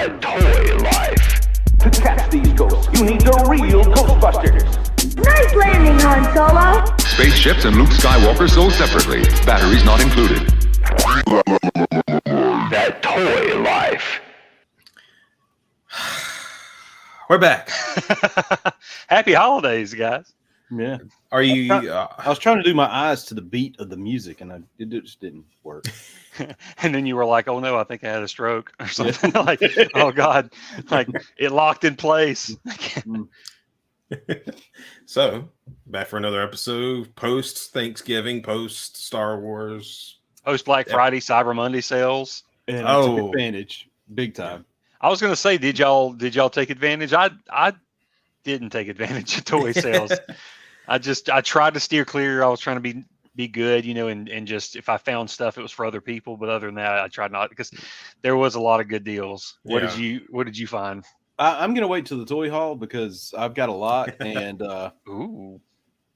toy life. To catch these ghosts, you need the real Ghostbusters. Nice landing, Han Solo. Spaceships and Luke Skywalker sold separately. Batteries not included. That toy life. We're back. Happy holidays, guys. Yeah. Are you? I was trying to do my eyes to the beat of the music, and it just didn't work. And then you were like, "Oh no, I think I had a stroke or something." Like, "Oh God!" Like it locked in place. So, back for another episode. Post Thanksgiving, post Star Wars, Post Black Friday, Cyber Monday sales. And I took advantage big time. I was going to say, did y'all take advantage? I didn't take advantage of toy sales. I tried to steer clear. I was trying to be good, and just if I found stuff, it was for other people. But other than that, I tried not, because there was a lot of good deals. What did you find? I'm gonna wait till the toy haul because I've got a lot, and ooh,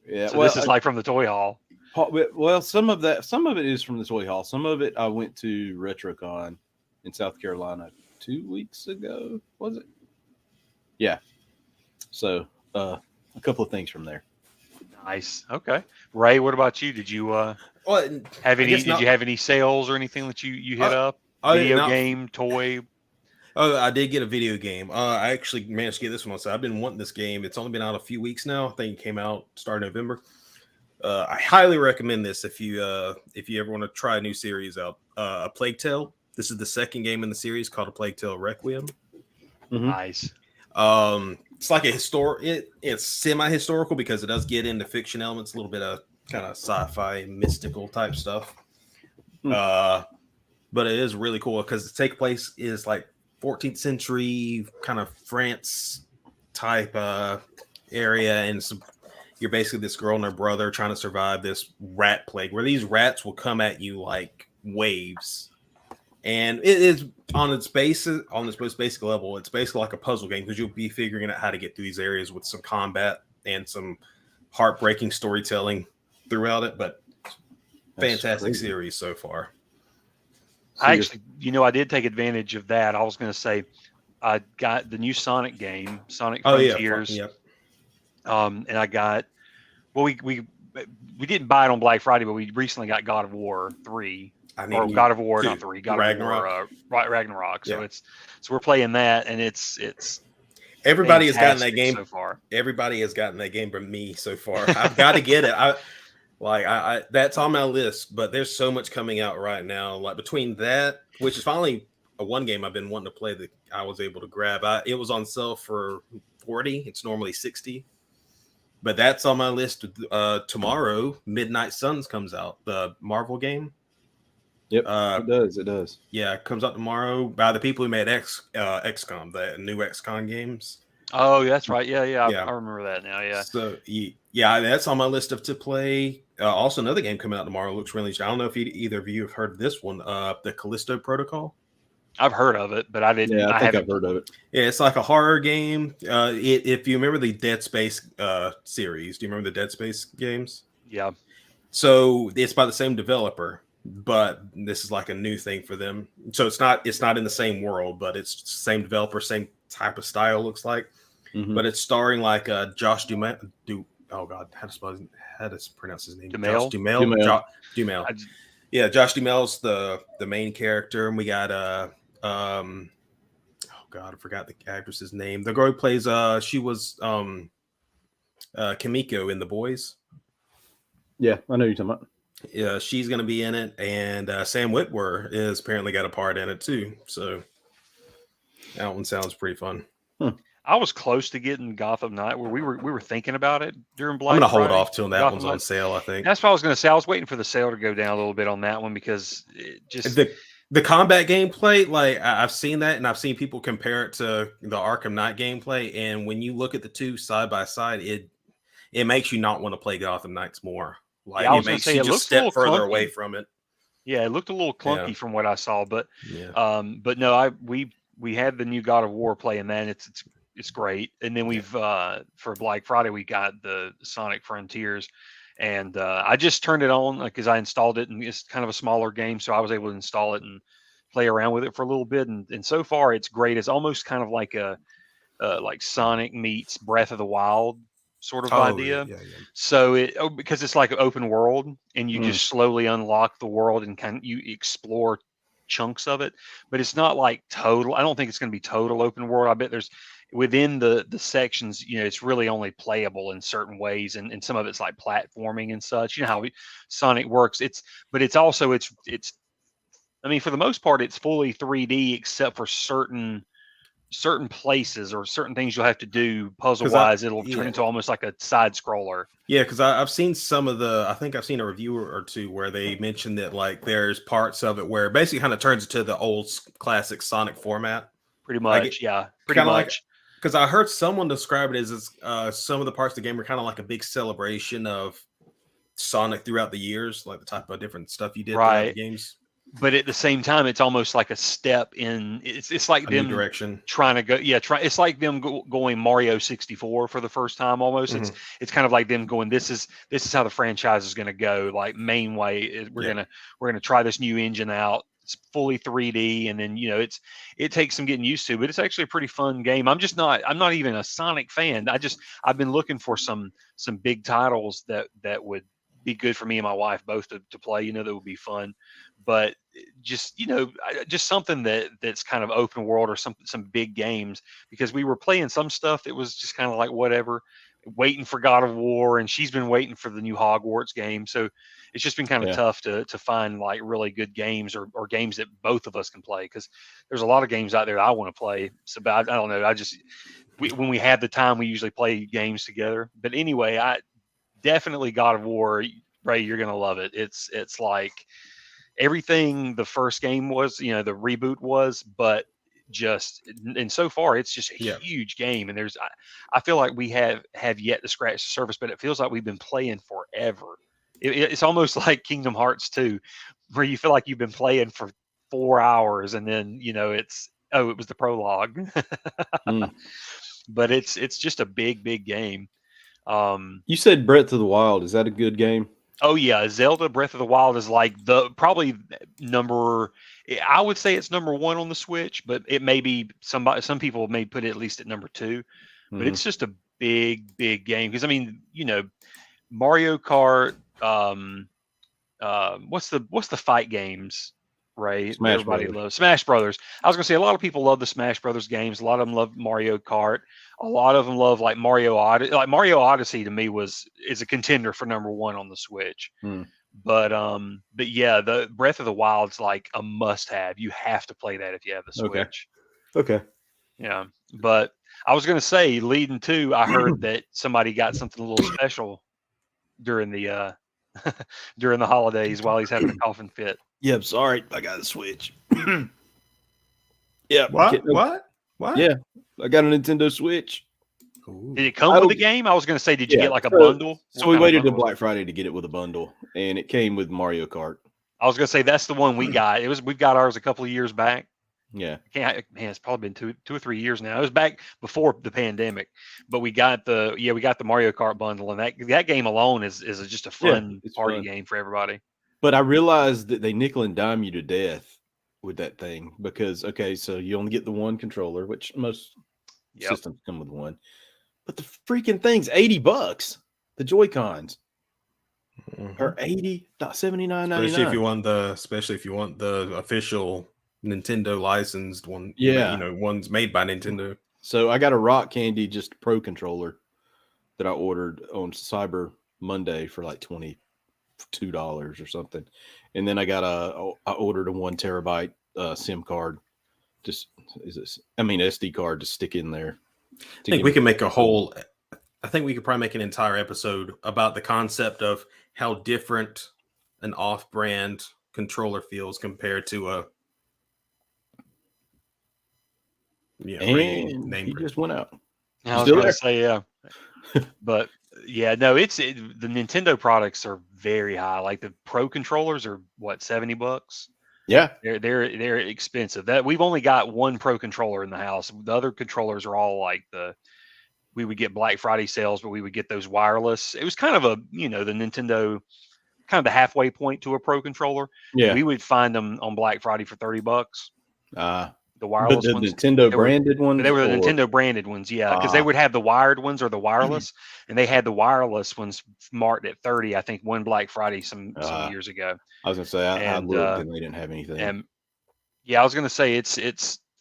yeah. So this is like from the toy haul. Well, some of it is from the toy haul. Some of it I went to RetroCon in South Carolina 2 weeks ago. Was it? Yeah. So a couple of things from there. Nice. Okay. Ray, what about you? Did you have any? Did you have any sales or anything that you hit up? Video game, toy. Oh, I did get a video game. I actually managed to get this one. So I've been wanting this game. It's only been out a few weeks now. I think it came out start of November. I highly recommend this if you ever want to try a new series out. A Plague Tale. This is the second game in the series called A Plague Tale Requiem. Mm-hmm. Nice. It's like it's semi-historical because it does get into fiction elements, a little bit of kind of sci-fi mystical type stuff. But it is really cool because the take place is like 14th century kind of France type area, and you're basically this girl and her brother trying to survive this rat plague where these rats will come at you like waves. And it is on its most basic level, it's basically like a puzzle game because you'll be figuring out how to get through these areas with some combat and some heartbreaking storytelling throughout it. But fantastic series so far. I actually, I did take advantage of that. I was going to say, I got the new Sonic game, Sonic Frontiers. Yeah. And I got, we didn't buy it on Black Friday, but we recently got God of War 3. God of War, not 3. God Ragnarok. of War, Ragnarok. So so we're playing that, and it's everybody has gotten that game so far. Everybody has gotten that game from me so far. I've got to get it. I that's on my list, but there's so much coming out right now. Like between that, which is finally a one game I've been wanting to play that I was able to grab. It was on sale for $40. It's normally $60. But that's on my list. Tomorrow, Midnight Suns comes out, the Marvel game. Yep, it does. Yeah, it comes out tomorrow by the people who made XCOM, the new XCOM games. Oh, that's right. Yeah. I remember that now. Yeah. So that's on my list to play. Also, another game coming out tomorrow looks really interesting. I don't know if either of you have heard of this one, the Callisto Protocol. I've heard of it, but I didn't. Yeah, I think I've heard of it. Yeah, it's like a horror game. If you remember the Dead Space series, do you remember the Dead Space games? Yeah. So it's by the same developer, but this is like a new thing for them. So it's not in the same world, but it's the same developer, same type of style looks like. Mm-hmm. But it's starring like Josh Duhamel. Oh God, how to pronounce his name? Duhamel? Josh Duhamel. Duhamel. Yeah, Josh Duhamel's the main character, and we got oh God, I forgot the actress's name. The girl who plays she was Kimiko in The Boys. Yeah, I know you're talking about. Yeah, she's gonna be in it, and Sam Witwer is apparently got a part in it too. So that one sounds pretty fun. I was close to getting Gotham Knight, where we were thinking about it during Black I'm gonna Friday. hold off till that Gotham one's Knight. on sale. I think That's what I was gonna say. I was waiting for the sale to go down a little bit on that one because it just the combat gameplay. Like I've seen that, and I've seen people compare it to the Arkham Knight gameplay. And when you look at the two side by side, it makes you not want to play Gotham Knights more. Like it makes you just step further away from it. Yeah, it looked a little clunky from what I saw, but no, we had the new God of War playing that. And it's great. And then we've for Black Friday we got the Sonic Frontiers, and I just turned it on because I installed it, and it's kind of a smaller game, so I was able to install it and play around with it for a little bit, and so far it's great. It's almost kind of like a like Sonic meets Breath of the Wild sort of Oh yeah, idea. yeah, yeah. So because it's like an open world, and you Mm. just slowly unlock the world and you explore chunks of it, but it's not like total. I don't think it's going to be total open world. I bet there's within the sections, it's really only playable in certain ways, and some of it's like platforming and such. You know how Sonic works. But it's also I mean, for the most part, it's fully 3D except for certain places or certain things you'll have to do puzzle wise. It'll turn into almost like a side scroller. Yeah, because I've seen some of I think I've seen a review or two where they mentioned that like there's parts of it where it basically kind of turns into the old classic Sonic format. Pretty Like much, yeah, pretty kind of like, much. because I heard someone describe it as some of the parts of the game are kind of like a big celebration of Sonic throughout the years, like the type of different stuff you did throughout the Right. games. But at the same time, it's almost like a step in. It's like A new them direction. trying to go. Yeah, it's like them going Mario 64 for the first time almost. Mhm. It's kind of like them going. This is how the franchise is going to go. Like main way, we're gonna try this new engine out. It's fully 3D, and then it takes some getting used to, but it's actually a pretty fun game. I'm not even a Sonic fan. I've been looking for some big titles that would be good for me and my wife both to play. That would be fun. But just just something that's kind of open world, or some big games, because we were playing some stuff that was just kind of like whatever, waiting for God of War, and she's been waiting for the new Hogwarts game. So it's just been kind of tough to find like really good games, or games that both of us can play, because there's a lot of games out there that I want to play. So but I don't know, when we have the time, we usually play games together. But anyway, I definitely God of War. Ray, you're gonna love it. It's like everything the first game was, the reboot was, but and so far it's just a huge game. And I feel like we have yet to scratch the surface, but it feels like we've been playing forever. It's almost like Kingdom Hearts 2, where you feel like you've been playing for 4 hours, and then it was the prologue. But it's just a big game. You said Breath of the Wild. Is that a good game? Oh yeah, Zelda Breath of the Wild is like probably I would say it's number one on the Switch, but it may be some people may put it at least at number two. But it's just a big game, because I mean, Mario Kart, what's the fight games, right? Smash Everybody Brothers. loves Smash Brothers. I was gonna say a lot of people love the Smash Brothers games. A lot of them love Mario Kart. A lot of them love like Mario Odyssey. Like Mario Odyssey to me is a contender for number one on the Switch. But yeah, the Breath of the Wild's like a must-have. You have to play that if you have the Switch. Okay. Yeah, but I was gonna say, leading to, I heard that somebody got something a little special during the during the holidays while he's having a coughing fit. Yep. Sorry, I got a Switch. Yeah. What? Yeah, I got a Nintendo Switch. Did it come with the game? I was going to say, did you get like a so- bundle? So we waited till Black Friday to get it with a bundle, and it came with Mario Kart. I was going to say that's the one we got. We've got ours a couple of years back. Yeah. Man, it's probably been two or 3 years now. It was back before the pandemic, but we got the Mario Kart bundle, and that game alone is just a fun party game for everybody. But I realized that they nickel and dime you to death with that thing, because so you only get the one controller, which most systems come with one, but the freaking thing's $80. The Joy-Cons are $79.99. Especially if you want the official Nintendo licensed one. Ones made by Nintendo. So I got a Rock Candy just Pro controller that I ordered on Cyber Monday for like $22 or something, and then I ordered a 1 terabyte SIM card, SD card to stick in there. I think we can make I think we could probably make an entire episode about the concept of how different an off-brand controller feels compared to a name. He just went out. I was going to say, yeah. But yeah, no, the Nintendo products are very high. Like the Pro controllers are what, $70? Yeah, they're expensive. That we've only got one Pro controller in the house. The other controllers are all like we would get Black Friday sales, but we would get those wireless. It was kind of a the Nintendo kind of the halfway point to a pro controller. Yeah. We would find them on Black Friday for $30. The The wireless the ones. Nintendo branded ones. They were the or- Nintendo branded ones, yeah, because they would have the wired ones or the wireless, and they had the wireless ones marked at 30. I think one Black Friday some years ago. I was gonna say I And, looked and they didn't have anything. And yeah, I was gonna say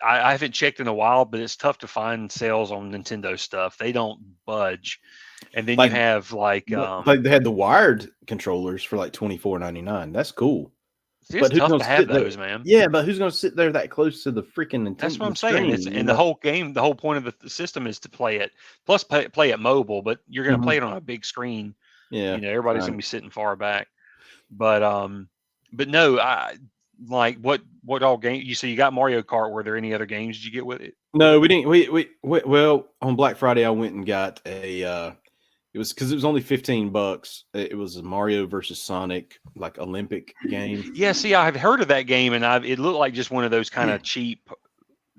I haven't checked in a while, but it's tough to find sales on Nintendo stuff. They don't budge. And then Like- you have like they had the wired controllers for like $24.99. That's cool. it's but who's tough gonna to have sit there- those, man. Yeah, but who's gonna sit there that close to the freaking Nintendo? That's what I'm saying. It's screen, and the whole game, the whole point of the system is to play it. Plus, play it mobile, but you're going to play it on a big screen. Yeah, You know, everybody's right. going to be sitting far back. But no, I like what all game you. So you got Mario Kart. Were there any other games did you get with it? No, we didn't. We well on Black Friday I went and got a. It was because it was only $15. It was a Mario versus Sonic like Olympic game. Yeah, see, I've heard of that game, and it looked like just one of those kind of cheap,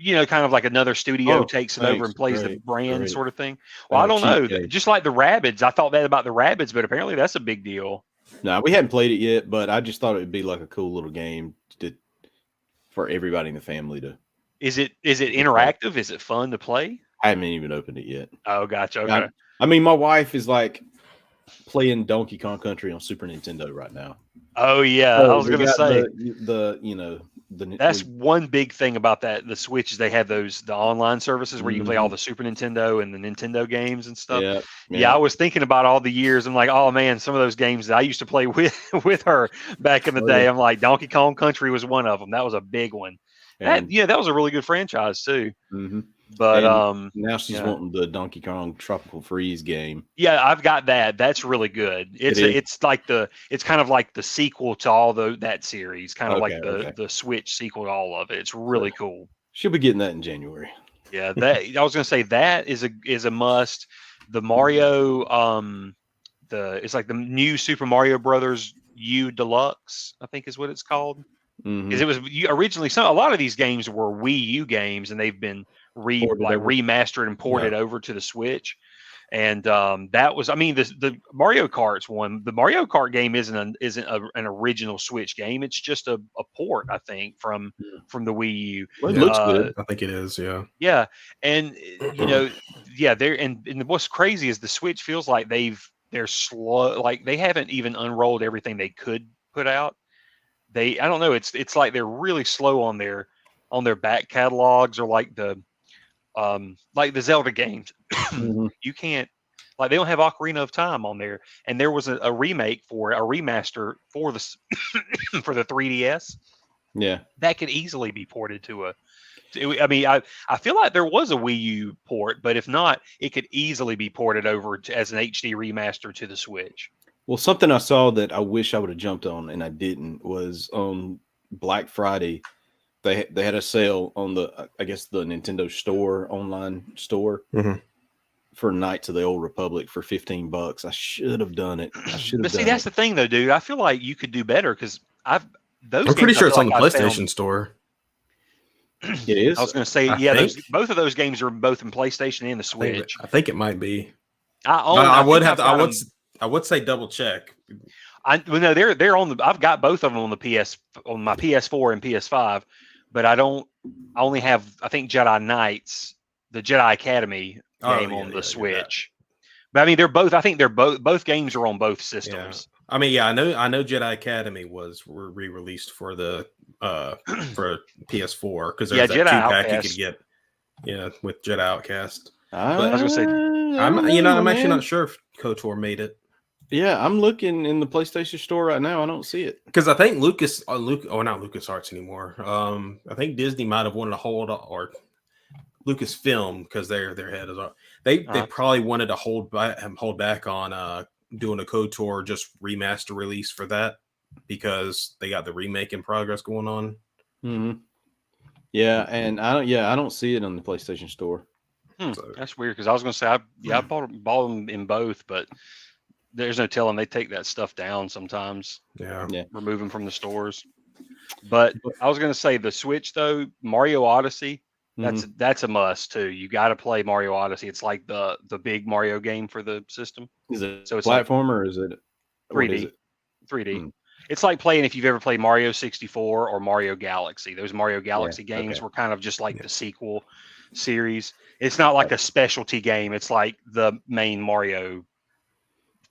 kind of like another studio takes it over thanks. and plays the Great, brand great. sort of thing. Well, I don't know. cheap game. Just like the Rabbids, I thought that about the Rabbids, but apparently that's a big deal. No, we hadn't played it yet, but I just thought it would be like a cool little game for everybody in the family to. Is it interactive? Is it fun to play? I haven't even opened it yet. Oh, gotcha. Okay. I mean, my wife is like playing Donkey Kong Country on Super Nintendo right now. Oh yeah, So I was we gonna got say that's one big thing about that. The Switch is they have the online services where you can play all the Super Nintendo and the Nintendo games and stuff. Yeah, I was thinking about all the years. I'm like, oh man, some of those games that I used to play with her back in the day. I'm like, Donkey Kong Country was one of them. That was a big one. That was a really good franchise too. Mm-hmm. But now she's wanting the Donkey Kong Tropical Freeze game. Yeah, I've got that. That's really good. It's kind of like the sequel to all that series, kind of like the Switch sequel to all of it. It's really cool. She'll be getting that in January. Yeah, I was gonna say that is a must. The Mario, it's like the new Super Mario Brothers U Deluxe, I think is what it's called. Because it was originally a lot of these games were Wii U games, and they've been remastered and ported over to the Switch. And that was, I mean, the Mario Kart's one. The Mario Kart game isn't an original Switch game. It's just a port, I think, from the Wii U. Well, it looks good. I think it is. Yeah. Yeah, and and what's crazy is the Switch feels like they're slow. Like they haven't even unrolled everything they could put out. I don't know. It's like they're really slow on their back catalogs, or like the Zelda games. You can't, like, they don't have Ocarina of Time on there, and there was a remaster for the for the 3DS. Yeah, that could easily be ported to I feel like there was a Wii U port, but if not, it could easily be ported over as an HD remaster to the Switch. Well, something I saw that I wish I would have jumped on and I didn't was on Black Friday. They had a sale on the Nintendo store, online store, for Knights of the Old Republic for $15. I should have done it. But see, that's the thing, though, dude. I feel like you could do better because I'm pretty sure it's on the PlayStation Store. It is. I was going to say, both of those games are both in PlayStation and the Switch. I think it might be. I would say double check. They're on I've got both of them on my PS4 and PS5, but I only have, I think, Jedi Knights, the Jedi Academy game on the Switch. But I mean, both games are on both systems. Yeah. I mean, I know Jedi Academy were re-released for the for PS4 because there's that Jedi 2-pack Outcast. you could get, with Jedi Outcast. I was gonna say, I'm actually not sure if KOTOR made it. Yeah, I'm looking in the PlayStation Store right now. I don't see it because I think not LucasArts anymore. I think Disney might have wanted to hold, or Lucasfilm, because their head is they probably wanted to hold back on doing a KOTOR just remaster release for that because they got the remake in progress going on. Mm-hmm. Yeah, and I don't see it on the PlayStation Store. So, that's weird because I was going to say I bought them in both, but there's no telling they take that stuff down sometimes. Yeah. Remove them from the stores. But I was going to say the Switch though, Mario Odyssey, that's a must too. You got to play Mario Odyssey. It's like the big Mario game for the system. Is it so it's platformer or is it 3D? 3D. Hmm. It's like playing if you've ever played Mario 64 or Mario Galaxy. Those Mario Galaxy games okay. were kind of just like the sequel series. It's not like a specialty game. It's like the main Mario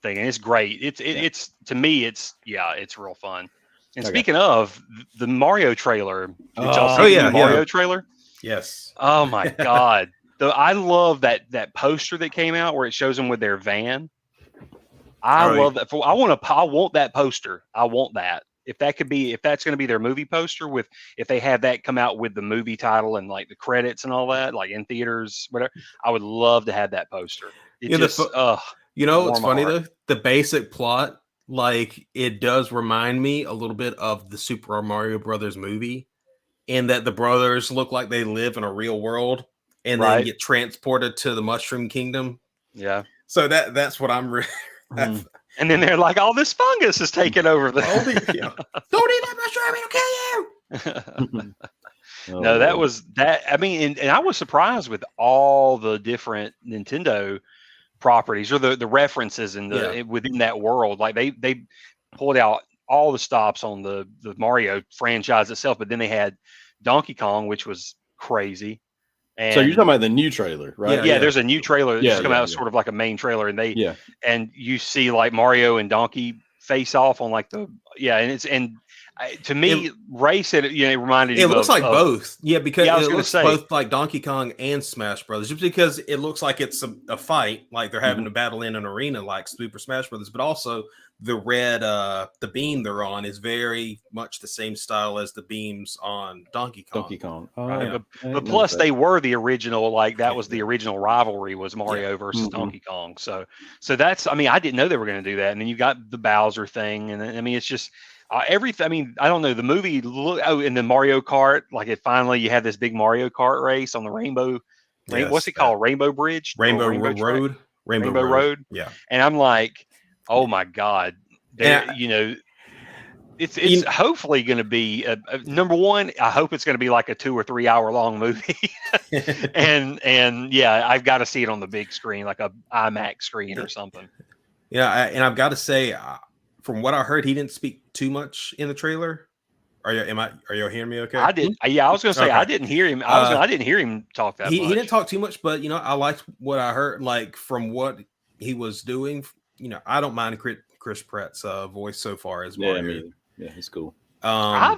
thing, and it's great. It's to me, it's real fun. And Okay. speaking of the Mario trailer, did y'all Oh, see the yeah, new Mario yeah. trailer? Yes. Oh my god! I love that poster that came out where it shows them with their van. I Right. love that. I want that poster. I want that. If that's going to be their movie poster if they have that come out with the movie title and like the credits and all that, like in theaters, whatever, I would love to have that poster. It Yeah, just, you know, it's warm my funny heart. though. The basic plot, like it does remind me a little bit of the Super Mario Brothers movie, in that the brothers look like they live in a real world and then Right. get transported to the Mushroom Kingdom. Yeah. So that's what I'm. Mhm. And then they're like, all this fungus is taking over the. Don't eat that mushroom; it'll kill you. Oh, No, that Lord. was that. I mean, and I was surprised with all the different Nintendo properties or the references in within that world. Like they pulled out all the stops on the Mario franchise itself, but then they had Donkey Kong, which was crazy. And So you're talking about the new trailer, right? yeah, there's a new trailer that's Yeah, just come yeah, out, sort of like a main trailer, and Yeah. and you see like Mario and Donkey face off on like to me, Ray said it reminded It him looks of, like both. Yeah, because I was it gonna looks say. both like Donkey Kong and Smash Brothers, just because it looks like it's a fight, like they're having to battle in an arena like Super Smash Brothers, but also the red the beam they're on is very much the same style as the beams on Donkey Kong. Donkey Kong. Oh, Right. yeah. But plus they were the original, like that was the original rivalry was Mario versus Donkey Kong. So that's, I mean, I didn't know they were going to do that. And then you got the Bowser thing. And then, I mean, it's just everything. I mean, I don't know, the movie, in the Mario Kart, like finally you have this big Mario Kart race on the Rainbow, Yes, what's it called? Rainbow Bridge? Rainbow Or Road. Rainbow Road. Yeah. And I'm like, oh my God. It's hopefully going to be number one. I hope it's going to be like a 2 or 3 hour long movie, and yeah, I've got to see it on the big screen, like a IMAX screen or something. Yeah, and I've got to say, from what I heard, he didn't speak too much in the trailer. Are you hearing me? Okay, I did. Yeah, I was going to say Okay. I didn't hear him. I didn't hear him talk that much. He didn't talk too much, but I liked what I heard. Like from what he was doing, I don't mind Chris Pratt's voice so far as Mario. Yeah, he's cool. I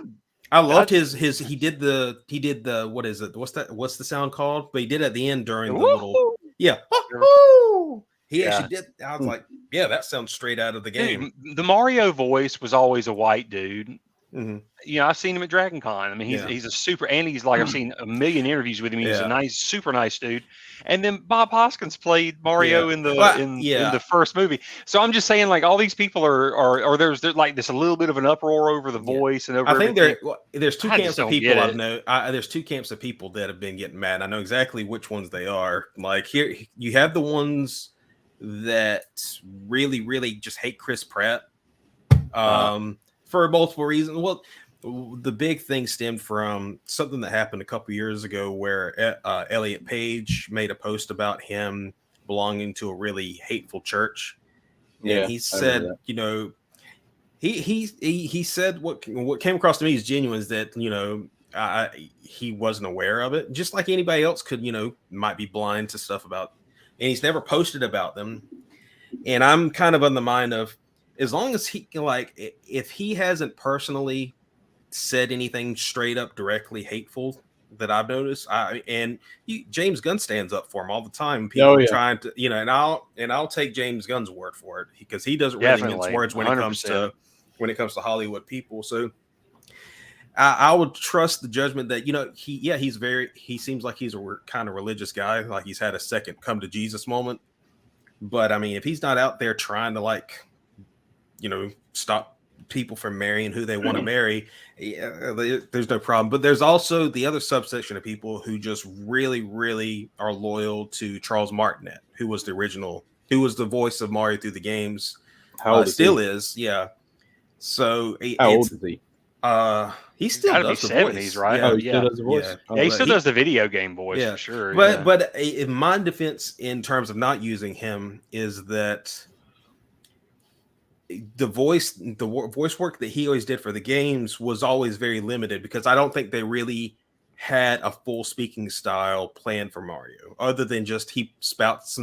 loved his he did the what is it? What's the sound called? But he did at the end during the little He actually did. I was like, yeah, that sounds straight out of the game. Dude, the Mario voice was always a white dude. Mm-hmm. I've seen him at Dragon Con. I mean, he's a super, and he's like, I've seen a million interviews with him. He's a super nice dude. And then Bob Hoskins played Mario in the first movie. So I'm just saying, like, all these people are there's like this a little bit of an uproar over the voice and over. I think there's two camps of people I've known. There's two camps of people that have been getting mad. I know exactly which ones they are. Like here, you have the ones that really, really just hate Chris Pratt. For multiple reasons. Well, the big thing stemmed from something that happened a couple years ago where Elliot Page made a post about him belonging to a really hateful church. Yeah, and he said, he said what came across to me as genuine is that, he wasn't aware of it, just like anybody else could, might be blind to stuff about, and he's never posted about them. And I'm kind of on the mind of, as long as he if he hasn't personally said anything straight up directly hateful that I've noticed, James Gunn stands up for him all the time. People trying to, and I'll take James Gunn's word for it because he doesn't really mince words when 100%. It comes to Hollywood people. So I would trust the judgment that he seems like he's a kind of religious guy, like he's had a second come to Jesus moment. But I mean, if he's not out there trying to stop people from marrying who they want to marry, there's no problem. But there's also the other subsection of people who just really, really are loyal to Charles Martinet, who was the voice of Mario through the games. How old still is, yeah. So how old is he? He still does the 70s, voice, right? Oh, he still does the voice. Yeah, he still does the video game voice for sure. But in my defense, in terms of not using him, is that voice work that he always did for the games was always very limited because I don't think they really had a full speaking style planned for Mario, other than just he spouts a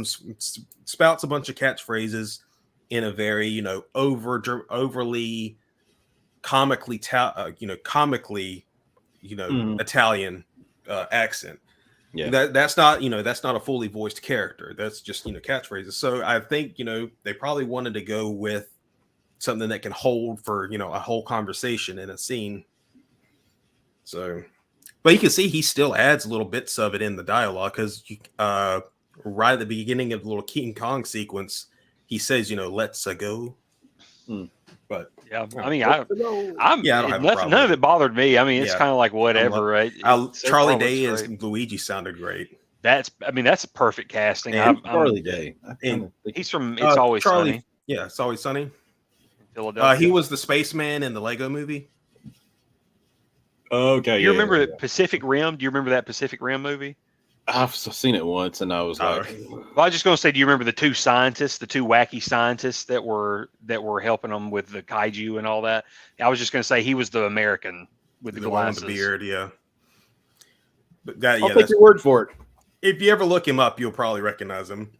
bunch of catchphrases in a very overly comically Italian accent. Yeah. That's not a fully voiced character. That's just catchphrases. So I think they probably wanted to go with something that can hold for a whole conversation in a scene. So, but you can see he still adds little bits of it in the dialogue because right at the beginning of the little King Kong sequence, he says, "Let's go." But yeah, I mean, I don't have a problem. none of it bothered me. I mean, it's Yeah. kind of like whatever, right? Charlie Day as Luigi sounded great. That's a perfect casting. And Charlie Day, and he's from It's Always Sunny. Yeah, It's Always Sunny. Philadelphia. He was the spaceman in the Lego movie. Okay. You remember Pacific Rim? Do you remember that Pacific Rim movie? I've seen it once, and I was like, well, I was just going to say, do you remember the two wacky scientists that were helping them with the kaiju and all that? I was just going to say he was the American with the glasses, one with the beard, yeah. But I'll take your word for it. If you ever look him up, you'll probably recognize him.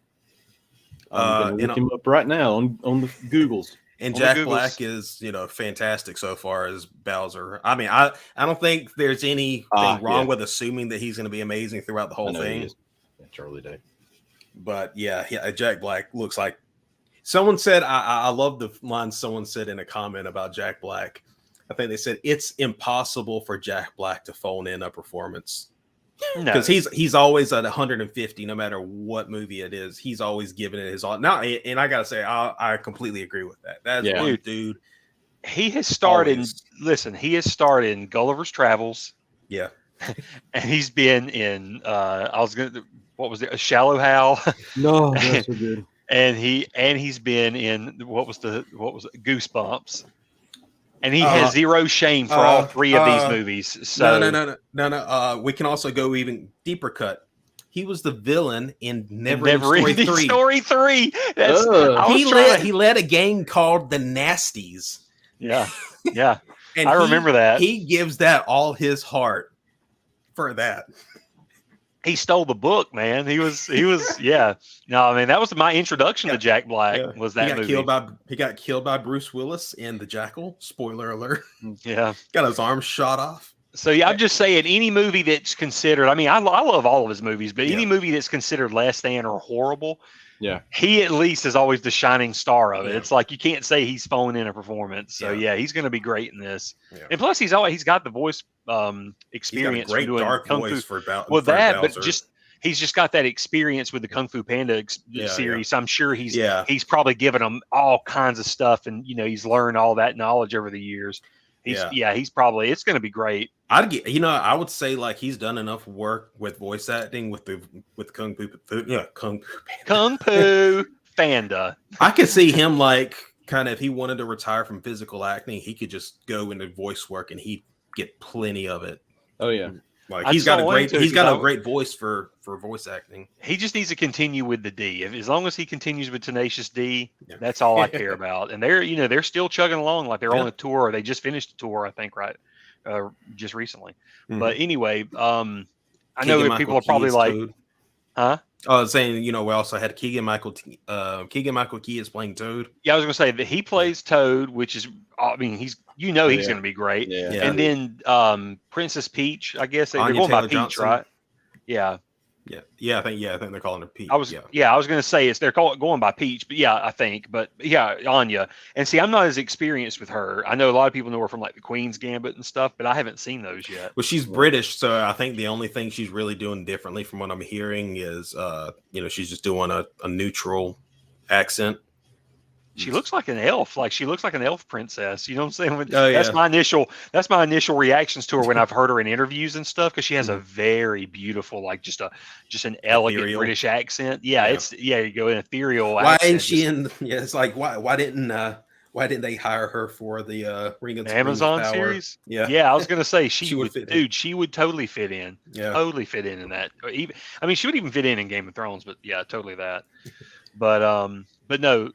I'm gonna look him up right now on the Googles. And Jack Black is, fantastic so far as Bowser. I mean, I don't think there's anything wrong with assuming that he's going to be amazing throughout the whole thing. Yeah, Charlie Day. But yeah, Jack Black looks like someone said. I love the line someone said in a comment about Jack Black. I think they said it's impossible for Jack Black to phone in a performance. Because he's always at 150, no matter what movie it is. He's always giving it his all. Now, and I gotta say, I completely agree with that. That's one dude. He has started. Listen, he has starred in Gulliver's Travels. Yeah, and he's been in. What was it? A Shallow Hal. No, that's so good. And he's been in what was Goosebumps. And he has zero shame for all three of these movies. So no. We can also go even deeper cut. He was the villain in Never Ending Story 3. He led a gang called the Nasties. Yeah. And I remember that. He gives that all his heart for that. He stole the book, man. He was yeah. No, I mean that was my introduction to Jack Black. Yeah. Was that movie? He got killed by Bruce Willis in The Jackal. Spoiler alert. Yeah, got his arm shot off. So yeah, I'm just saying any movie that's considered. I mean, I love all of his movies, but any movie that's considered less than or horrible, he at least is always the shining star of it. It's like you can't say he's phoning in a performance. So he's going to be great in this. Yeah. And plus, he's got the voice experience. He's got a great dark Kung voice Fu. for Well, that, Bowser. but he's just got that experience with the Kung Fu Panda series. I'm sure he's probably given them all kinds of stuff, and he's learned all that knowledge over the years. He's probably, it's going to be great. I would say like he's done enough work with voice acting with Kung Fu Kung Fu Panda. I could see him like kind of if he wanted to retire from physical acting, he could just go into voice work and he'd get plenty of it. Oh yeah. Like he's got a great voice for voice acting. He just needs to continue with the D. As long as he continues with Tenacious D, that's all I care about. And they're still chugging along like they're on a tour, or they just finished a tour, I think, right? Just recently. Mm-hmm. But anyway, I know that people are probably like, Toad. Huh? I was saying, we also had Keegan-Michael Key is playing Toad. Yeah, I was going to say that he plays Toad, which is, I mean, he's going to be great. Yeah. And then Princess Peach, I guess they're going by Peach, Johnson. Right? Yeah. Yeah. I think they're calling her Peach. I was going to say they're going by Peach, but I think, but Anya. And see, I'm not as experienced with her. I know a lot of people know her from like the Queen's Gambit and stuff, but I haven't seen those yet. Well, she's British, so I think the only thing she's really doing differently from what I'm hearing is, she's just doing a neutral accent. She looks like an elf. Like she looks like an elf princess. You know what I'm saying? Oh, yeah. That's my initial reactions to her when I've heard her in interviews and stuff, because she has a very beautiful, like just an elegant ethereal British accent. Yeah. You go in ethereal. Why ain't she in? Yeah, it's like why didn't they hire her for the Ring of Amazon series? Yeah. I was gonna say she would fit in. She would totally fit in. Yeah, totally fit in that. Even she would even fit in Game of Thrones. But yeah, totally that. But no.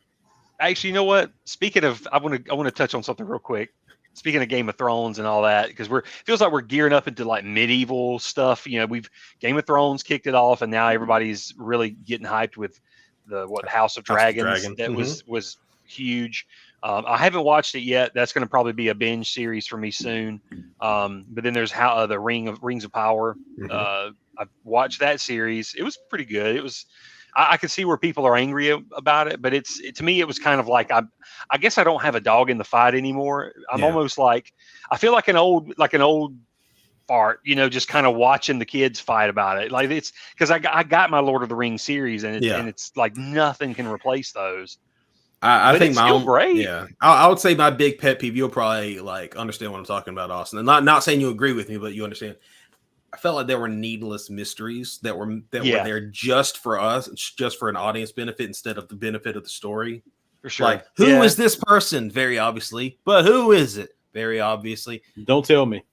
Actually, you know what? Speaking of, I want to touch on something real quick. Speaking of Game of Thrones and all that, because feels like we're gearing up into like medieval stuff. You know, Game of Thrones kicked it off, and now everybody's really getting hyped with the House of Dragons. Dragon. That was huge. I haven't watched it yet. That's going to probably be a binge series for me soon. But then there's the Rings of Power. I've watched that series. It was pretty good. It was. I can see where people are angry about it, but to me, it was kind of like I guess I don't have a dog in the fight anymore. I'm almost like I feel like an old fart, you know, just kind of watching the kids fight about it. Like it's because I got my Lord of the Rings series, and it's like nothing can replace those. I think my own, great. Yeah, I would say my big pet peeve. You'll probably like understand what I'm talking about, Austin. And not saying you agree with me, but you understand. I felt like there were needless mysteries that were there just for us, just for an audience benefit instead of the benefit of the story. For sure. Like, who is this person? Very obviously. But who is it? Very obviously. Don't tell me.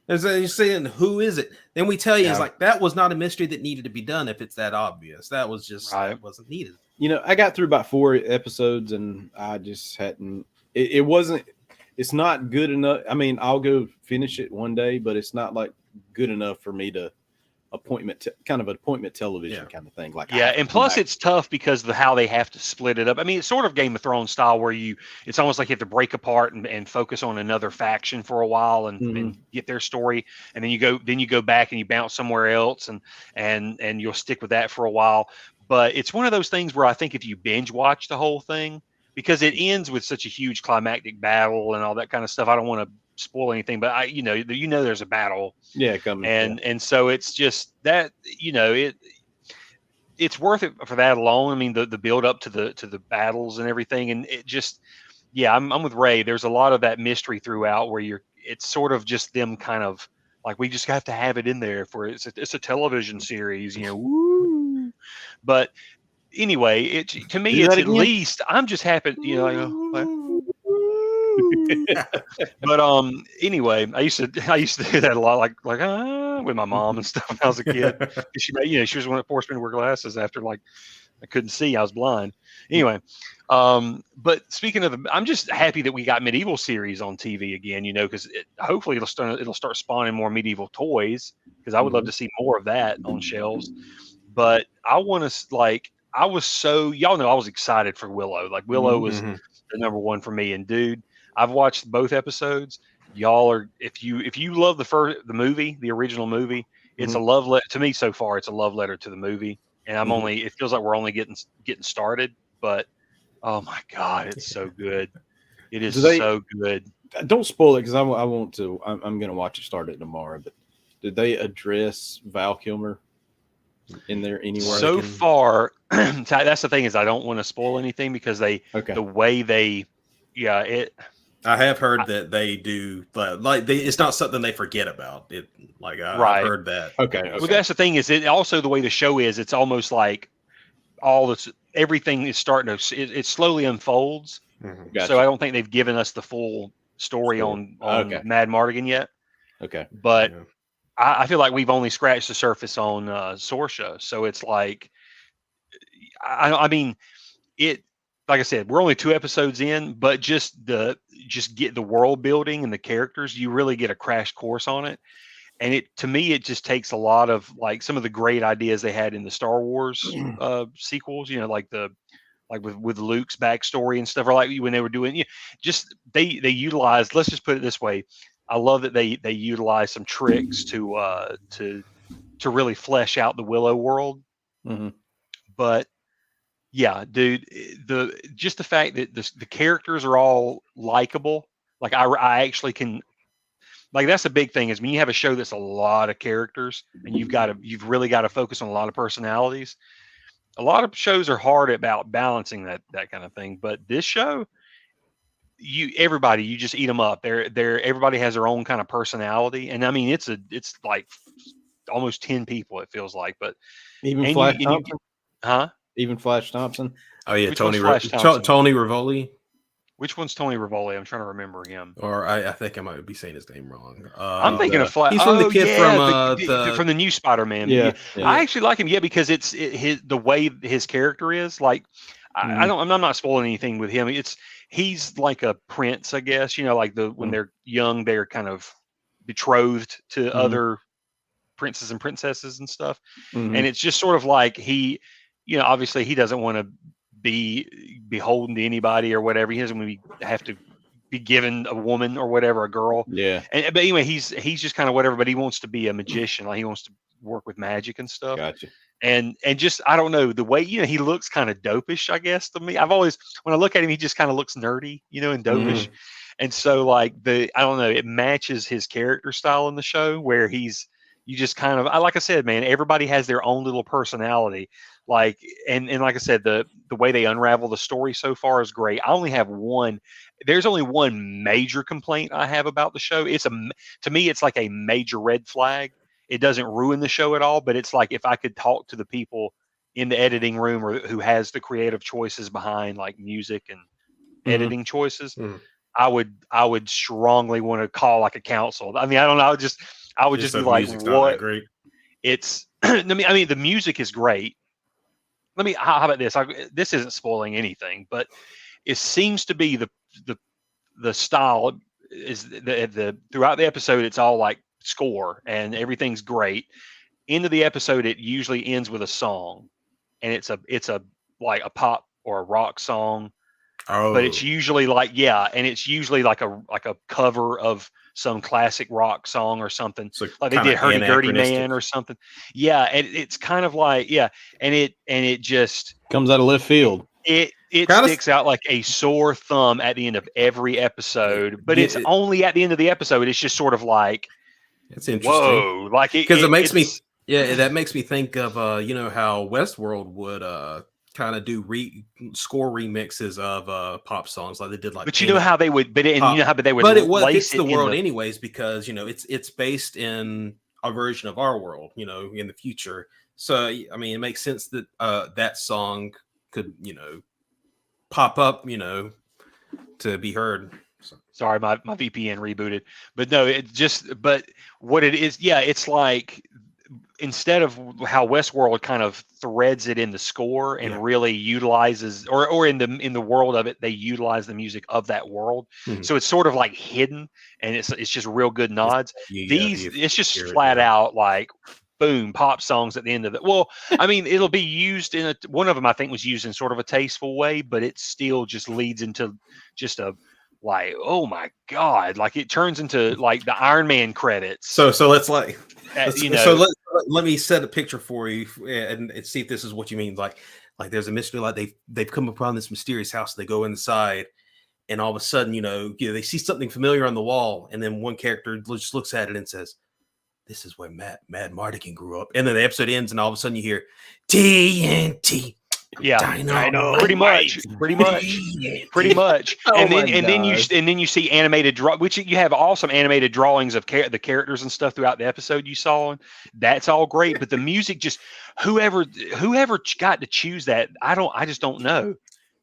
You're saying, who is it? Then we tell you, it's like, that was not a mystery that needed to be done if it's that obvious. That was just, that wasn't needed. You know, I got through about 4 episodes and I just hadn't, it's not good enough. I mean, I'll go finish it one day, but it's not like good enough for me to appointment television kind of thing. Like, and plus it's tough because of how they have to split it up. I mean, it's sort of Game of Thrones style where it's almost like you have to break apart and focus on another faction for a while and get their story, and then you go back and you bounce somewhere else and you'll stick with that for a while. But it's one of those things where I think if you binge watch the whole thing, because it ends with such a huge climactic battle and all that kind of stuff, I don't want to spoil anything, but you know there's a battle coming, and so it's just that, you know, it's worth it for that alone. I mean, the build up to the battles and everything, and it just I'm with Ray. There's a lot of that mystery throughout where it's sort of just them kind of like, we just have to have it in there for it's a television series, you know. Woo. But anyway, to me it's at least I'm just happy, you know, but anyway, I used to do that a lot, like with my mom and stuff when I was a kid. She was one that forced me to wear glasses after like I couldn't see, I was blind. Anyway, but speaking of I'm just happy that we got medieval series on TV again, you know, because hopefully it'll start spawning more medieval toys, because I would love to see more of that on shelves. But I want to y'all know I was excited for Willow. Like Willow was the number one for me, and dude, I've watched both episodes. Y'all are, if you love the movie, the original movie, it's a love letter to me so far. It's a love letter to the movie, and it feels like we're only getting started. But oh my God, it's so good. It is so good. Don't spoil it, because I want to. I'm going to watch it, start it tomorrow. But did they address Val Kilmer in there anywhere? So far, that's the thing, is I don't want to spoil anything, because the way they. I have heard that they do, but it's not something they forget about. It I've heard that. Okay. Well, that's the thing, is it also the way the show is. It's almost like everything is starting to. It slowly unfolds. Gotcha. So I don't think they've given us the full story on Mad Mardigan yet. Okay. But I feel like we've only scratched the surface on Sorsha. So it's like, I mean, it. Like I said, we're only 2 episodes in, but just get the world building and the characters, you really get a crash course on it. And to me, it just takes a lot of like some of the great ideas they had in the Star Wars sequels, you know, like with Luke's backstory and stuff, or like when they were doing, they utilized, let's just put it this way. I love that they utilize some tricks to really flesh out the Willow world. But yeah, dude, the fact that the characters are all likable, like I actually can, like, that's a big thing, is when you have a show that's a lot of characters and you've really got to focus on a lot of personalities. A lot of shows are hard about balancing that kind of thing, but this show, you just eat them up. Everybody has their own kind of personality, and I mean it's like almost 10 people, it feels like, but even Flash Thompson. Even Flash Thompson. Oh yeah, Tony Rivoli. Which one's Tony Rivoli? I'm trying to remember him. Or I think I might be saying his name wrong. I'm thinking of Flash. He's from the kid from the new Spider-Man. Yeah. I actually like him, because it's the way his character is. Like, I don't. I'm not spoiling anything with him. He's like a prince, I guess. Like when they're young, they're kind of betrothed to other princes and princesses and stuff. And it's just sort of like obviously he doesn't want to be beholden to anybody or whatever. He doesn't want to have to be given a woman or whatever, a girl. Yeah. But anyway, he's just kind of whatever, but he wants to be a magician. Like he wants to work with magic and stuff. Gotcha. And just, I don't know, the way, he looks kind of dopish, I guess, to me. I've always, when I look at him, he just kind of looks nerdy, and dopish. And so like I don't know, it matches his character style in the show where you just kind of, like I said, man, everybody has their own little personality. Like, and like I said, the way they unravel the story so far is great. There's only one major complaint I have about the show. To me, it's like a major red flag. It doesn't ruin the show at all, but it's like if I could talk to the people in the editing room or who has the creative choices behind like music and editing choices, I would strongly want to call like a council. I mean, I don't know. I would just be like, what? Great. It's, I mean, the music is great. How about this? This isn't spoiling anything, but it seems to be the style is the throughout the episode. It's all like score and everything's great. End of the episode, it usually ends with a song, and it's a like a pop or a rock song. Oh. But it's usually like, and it's usually like a cover of some classic rock song or something. So like they did Hurdy Gurdy anachronistic. Man or something. Yeah, and it's kind of like, and it just comes out of left field. It sticks out like a sore thumb at the end of every episode, but it's only at the end of the episode. It's just sort of like, it's interesting. Whoa, like because it makes me, that makes me think of how Westworld would kind of do score remixes of pop songs like they did, like. But how they would, but they would. But it fits the world anyways, because it's based in a version of our world, in the future. So I mean, it makes sense that that song could pop up, to be heard. So. Sorry, my VPN rebooted, but no, but what it is, it's like, instead of how Westworld kind of threads it in the score and really utilizes, or in the world of it, they utilize the music of that world. So it's sort of like hidden, and it's just real good nods. It's just flat out like, boom, pop songs at the end of it. Well, I mean, it'll be used in one of them, I think, was used in sort of a tasteful way, but it still just leads into just a, like, oh my God, like it turns into like the Iron Man credits. So let's let me set a picture for you and see if this is what you mean. Like there's a mystery, like they've come upon this mysterious house. They go inside, and all of a sudden, they see something familiar on the wall, and then one character just looks at it and says, "This is where Mad Mardigan grew up." And then the episode ends, and all of a sudden you hear TNT. Yeah, I know. Pretty much. And then you see animated which you have awesome animated drawings of the characters and stuff throughout the episode you saw. And that's all great, but the music just whoever got to choose that, I just don't know.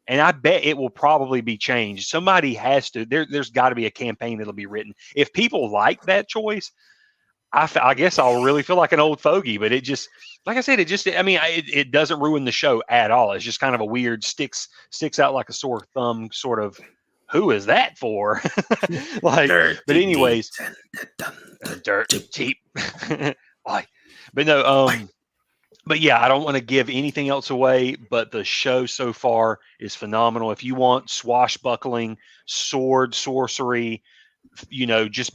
And I bet it will probably be changed. Somebody has to. There's got to be a campaign that'll be written. If people like that choice, I guess I'll really feel like an old fogey, but it just, like I said, it doesn't ruin the show at all. It's just kind of a weird sticks out like a sore thumb sort of, who is that for? Like, but anyways, dirt cheap. Like, but no, but yeah, I don't want to give anything else away, but the show so far is phenomenal. If you want swashbuckling, sword, sorcery,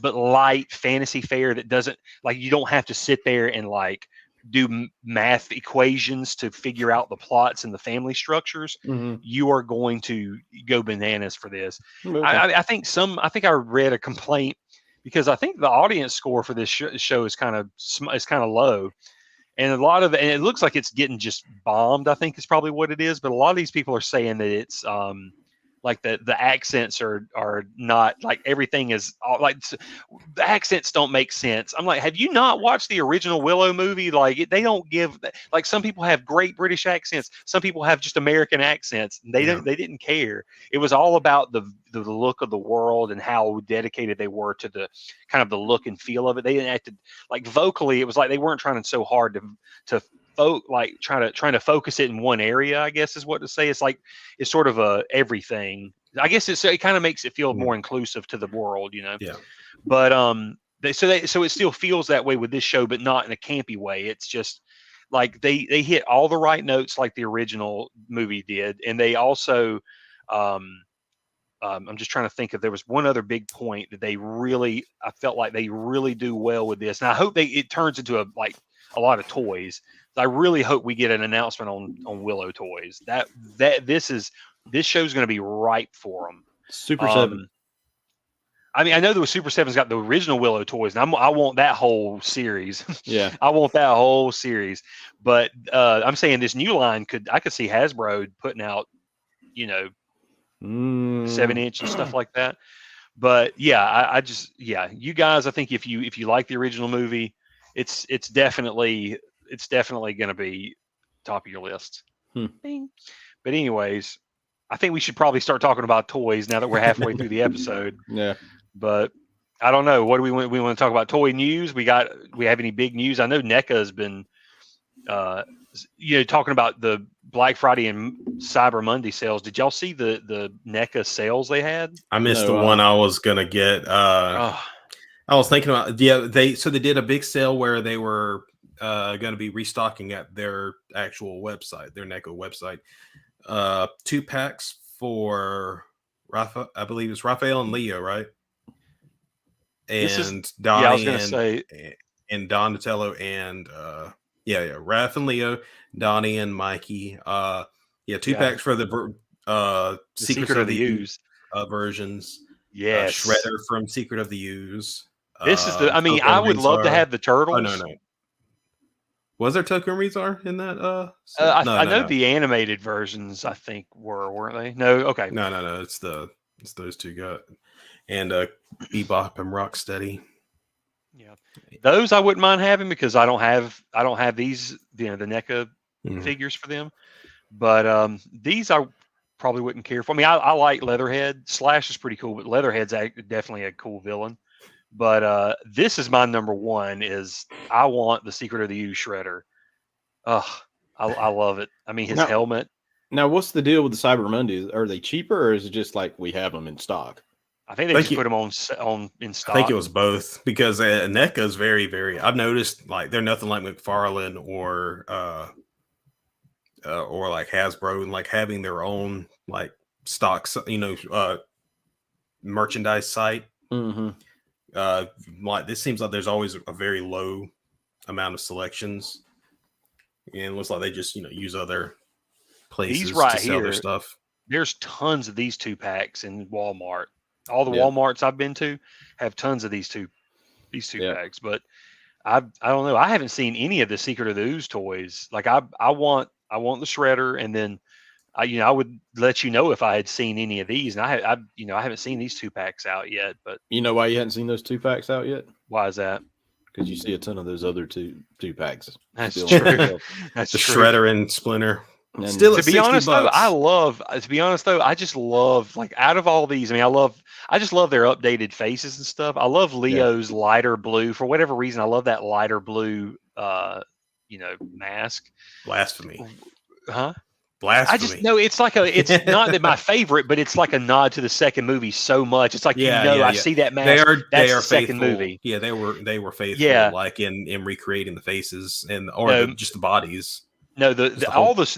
but light fantasy fare that doesn't, like, you don't have to sit there and like do math equations to figure out the plots and the family structures. You are going to go bananas for this. I think I read a complaint, because I think the audience score for this show is kind of low, and and it looks like it's getting just bombed, I think is probably what it is. But a lot of these people are saying that it's like the accents are not, like, everything is like, the accents don't make sense. I'm like, have you not watched the original Willow movie? Like, they don't give, like, some people have great British accents, some people have just American accents. They didn't care. It was all about the look of the world and how dedicated they were to the kind of the look and feel of it. They didn't have to, like, vocally, it was like they weren't trying so hard to trying to focus it in one area, I guess is what to say. It's like it's sort of a everything. I guess it kind of makes it feel more inclusive to the world, Yeah. But so it still feels that way with this show, but not in a campy way. It's just like they hit all the right notes like the original movie did, and they also I'm just trying to think if there was one other big point that I felt like they really do well with this, and I hope it turns into a lot of toys. I really hope we get an announcement on Willow toys. This show's going to be ripe for them. Super 7. I mean, I know the Super 7's got the original Willow toys, and I want that whole series. Yeah. I want that whole series. But I'm saying this new line I could see Hasbro putting out, 7-inch and stuff like that. But yeah, you guys, I think if you like the original movie, it's definitely going to be top of your list. Bing. But anyways, I think we should probably start talking about toys now that we're halfway through the episode. Yeah. But I don't know. What do we want to talk about? Toy news? We have any big news? I know NECA has been, talking about the Black Friday and Cyber Monday sales. Did y'all see the NECA sales they had? I missed the one I was gonna get. I was thinking about they did a big sale where they were going to be restocking at their actual website, their NECA website. 2 packs for Rafa, I believe it's Raphael and Leo, right? And Donnie, I was going to say, and Donatello and Raph and Leo, Donnie and Mikey. 2 packs for the Secret of the Ooze versions. Yes, Shredder from Secret of the Ooze. This is I would love to have the turtles. Oh no. Was there Toku and Rizar in that? I know the animated versions, I think, weren't they? No, okay. No. It's those 2 got, and Bebop and Rocksteady. Yeah, those I wouldn't mind having because I don't have these, the NECA figures for them. But these I probably wouldn't care for. I mean, I like Leatherhead. Slash is pretty cool, but Leatherhead's definitely a cool villain. But this is my number one. Is I want the Secret of the Ooze Shredder. I love it. I mean, his helmet. Now, what's the deal with the Cyber Mondays? Are they cheaper, or is it just like we have them in stock? I think they just put them on in stock. I think it was both because NECA is very, very. I've noticed like they're nothing like McFarlane or like Hasbro, and like having their own like stocks, merchandise site. Mm-hmm. Like this seems like there's always a very low amount of selections, and it looks like they just use other places to sell their stuff. There's tons of these 2 packs in Walmart. All the Walmarts I've been to have tons of these two packs, but I don't know. I haven't seen any of the Secret of the Ooze toys. Like I want the Shredder, and then I would let you know if I had seen any of these, and I haven't seen these 2 packs out yet. But you know why you hadn't seen those 2 packs out yet? Why is that? Because you see a ton of those other two packs. That's true. That's the true. Shredder and Splinter. And Still, to be honest though, I just love like out of all these. I mean, I just love their updated faces and stuff. I love Leo's lighter blue for whatever reason. I love that lighter blue, mask. Blasphemy, huh? Blasphemy. I just know it's not that my favorite, but it's like a nod to the second movie so much. It's like I see that mask. They are the second faithful. Movie. Yeah, they were faithful. Yeah. Like in recreating the faces just the bodies. No,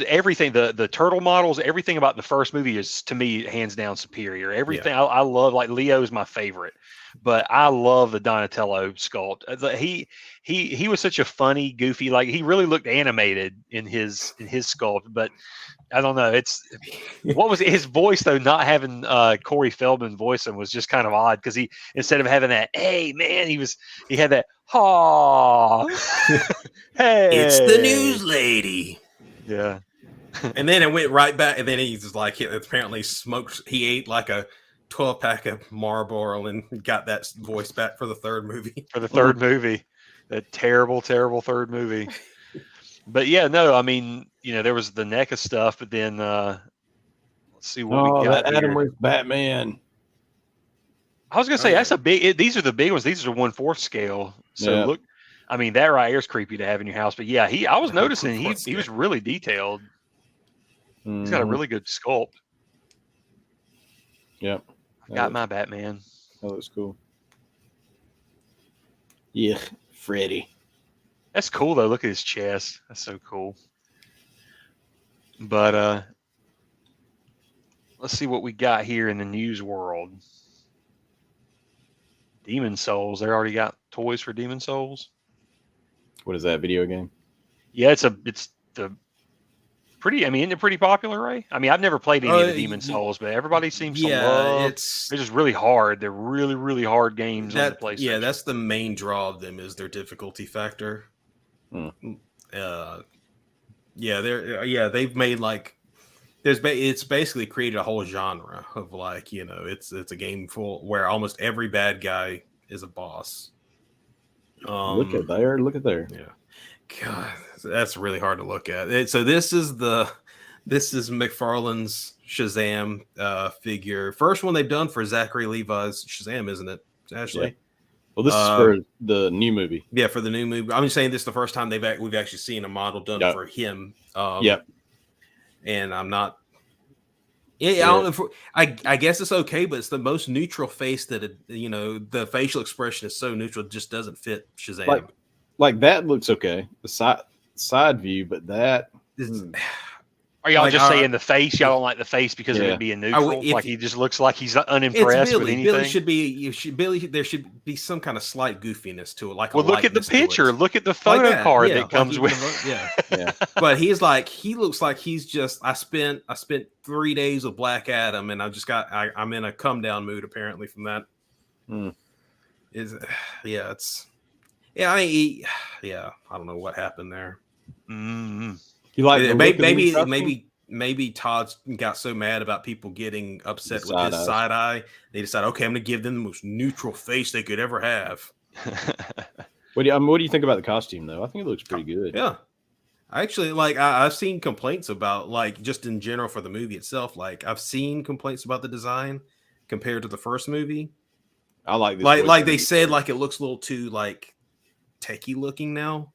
everything, the turtle models, everything about the first movie is to me hands down superior. Everything I love, like Leo is my favorite, but I love the Donatello sculpt. He was such a funny, goofy, like he really looked animated in his sculpt, but I don't know. What was his voice though? Not having Corey Feldman voice him was just kind of odd because he, instead of having that, hey man, he had that, ha, hey, it's the news lady. Yeah. And then it went right back, and then he's just like, apparently smoked. He ate like a 12-pack of Marlboro and got that voice back for the third movie. For the third movie, that terrible, terrible third movie. But yeah, no, I mean, there was the NECA stuff, but then let's see what we got. Adam West Batman. I was gonna say that's these are the big ones. These are 1/4 scale. So I mean, that right here is creepy to have in your house. But yeah, I was noticing course, he was really detailed. He's got a Mhm. really good sculpt. Yep. Got my Batman. That looks cool. Yeah, Freddy. That's cool though. Look at his chest. That's so cool. But let's see what we got here in the news world. Demon Souls. They already got toys for Demon Souls. What is that video game? Yeah, it's the pretty. I mean, isn't it pretty popular, right? I mean, I've never played any of the Demon Souls, but everybody seems to love. it's They're just really hard. They're really, really hard games on the PlayStation. yeah, that's the main draw of them is their difficulty factor. Hmm. They've made like it's basically created a whole genre of like, you know, it's a game full where almost every bad guy is a boss. Look at there. Look at there. Yeah. God, that's really hard to look at. So this is McFarlane's Shazam figure. First one they've done for Zachary Levi's Shazam, isn't it, Ashley? Yeah. Well, this is for the new movie. Yeah, for the new movie. I'm just saying this is the first time we've actually seen a model done for him. Yep. And I'm not. Yeah, I don't know. I guess it's okay, but it's the most neutral face that the facial expression is so neutral, it just doesn't fit Shazam. Like that looks okay. The side view, but that. Are y'all just saying the face? Y'all don't like the face because of it being neutral? Like he just looks like he's unimpressed with anything. There should be some kind of slight goofiness to it. Like, well, look at the picture. Look at the photo card that comes with. Yeah. But he looks like he's just. I spent 3 days with Black Adam, and I'm in a come down mood apparently from that. I don't know what happened there. Mm-hmm. You like maybe Todd got so mad about people getting upset with his side eye, they decided, okay, I'm going to give them the most neutral face they could ever have. What do you think about the costume though? I think it looks pretty good. Yeah, actually, like I've seen complaints about like just in general for the movie itself. Like I've seen complaints about the design compared to the first movie. I like this. Like they said, like it looks a little too like techie looking now.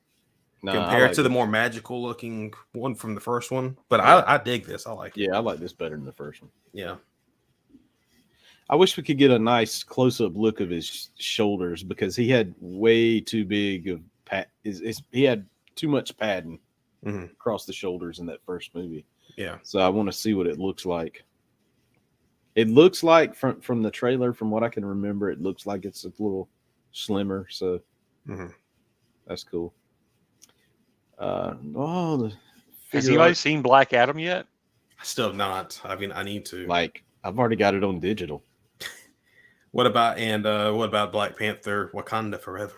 Compared to the more magical looking one from the first one. But I dig this. I like it. Yeah, I like this better than the first one. Yeah. I wish we could get a nice close-up look of his shoulders because he had way too big of he had too much padding across the shoulders in that first movie. Yeah. So I want to see what it looks like. It looks like from the trailer, from what I can remember, it looks like it's a little slimmer. So that's cool. Has anybody seen Black Adam yet? I still have not. I mean, I need to. Like, I've already got it on digital. What about Black Panther: Wakanda Forever?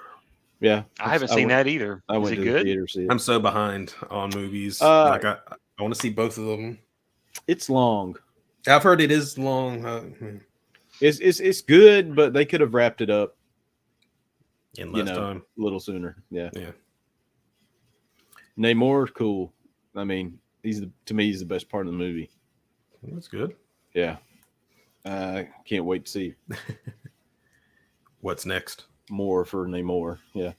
Yeah, I haven't seen that either. I went Is it to good? the theater to see it. I'm so behind on movies. I want to see both of them. It's long. I've heard it is long. It's good, but they could have wrapped it up in less time, a little sooner. Yeah. Yeah. Namor is cool. I mean, to me, he's the best part of the movie. That's good. Yeah. Can't wait to see what's next. More for Namor. Yeah.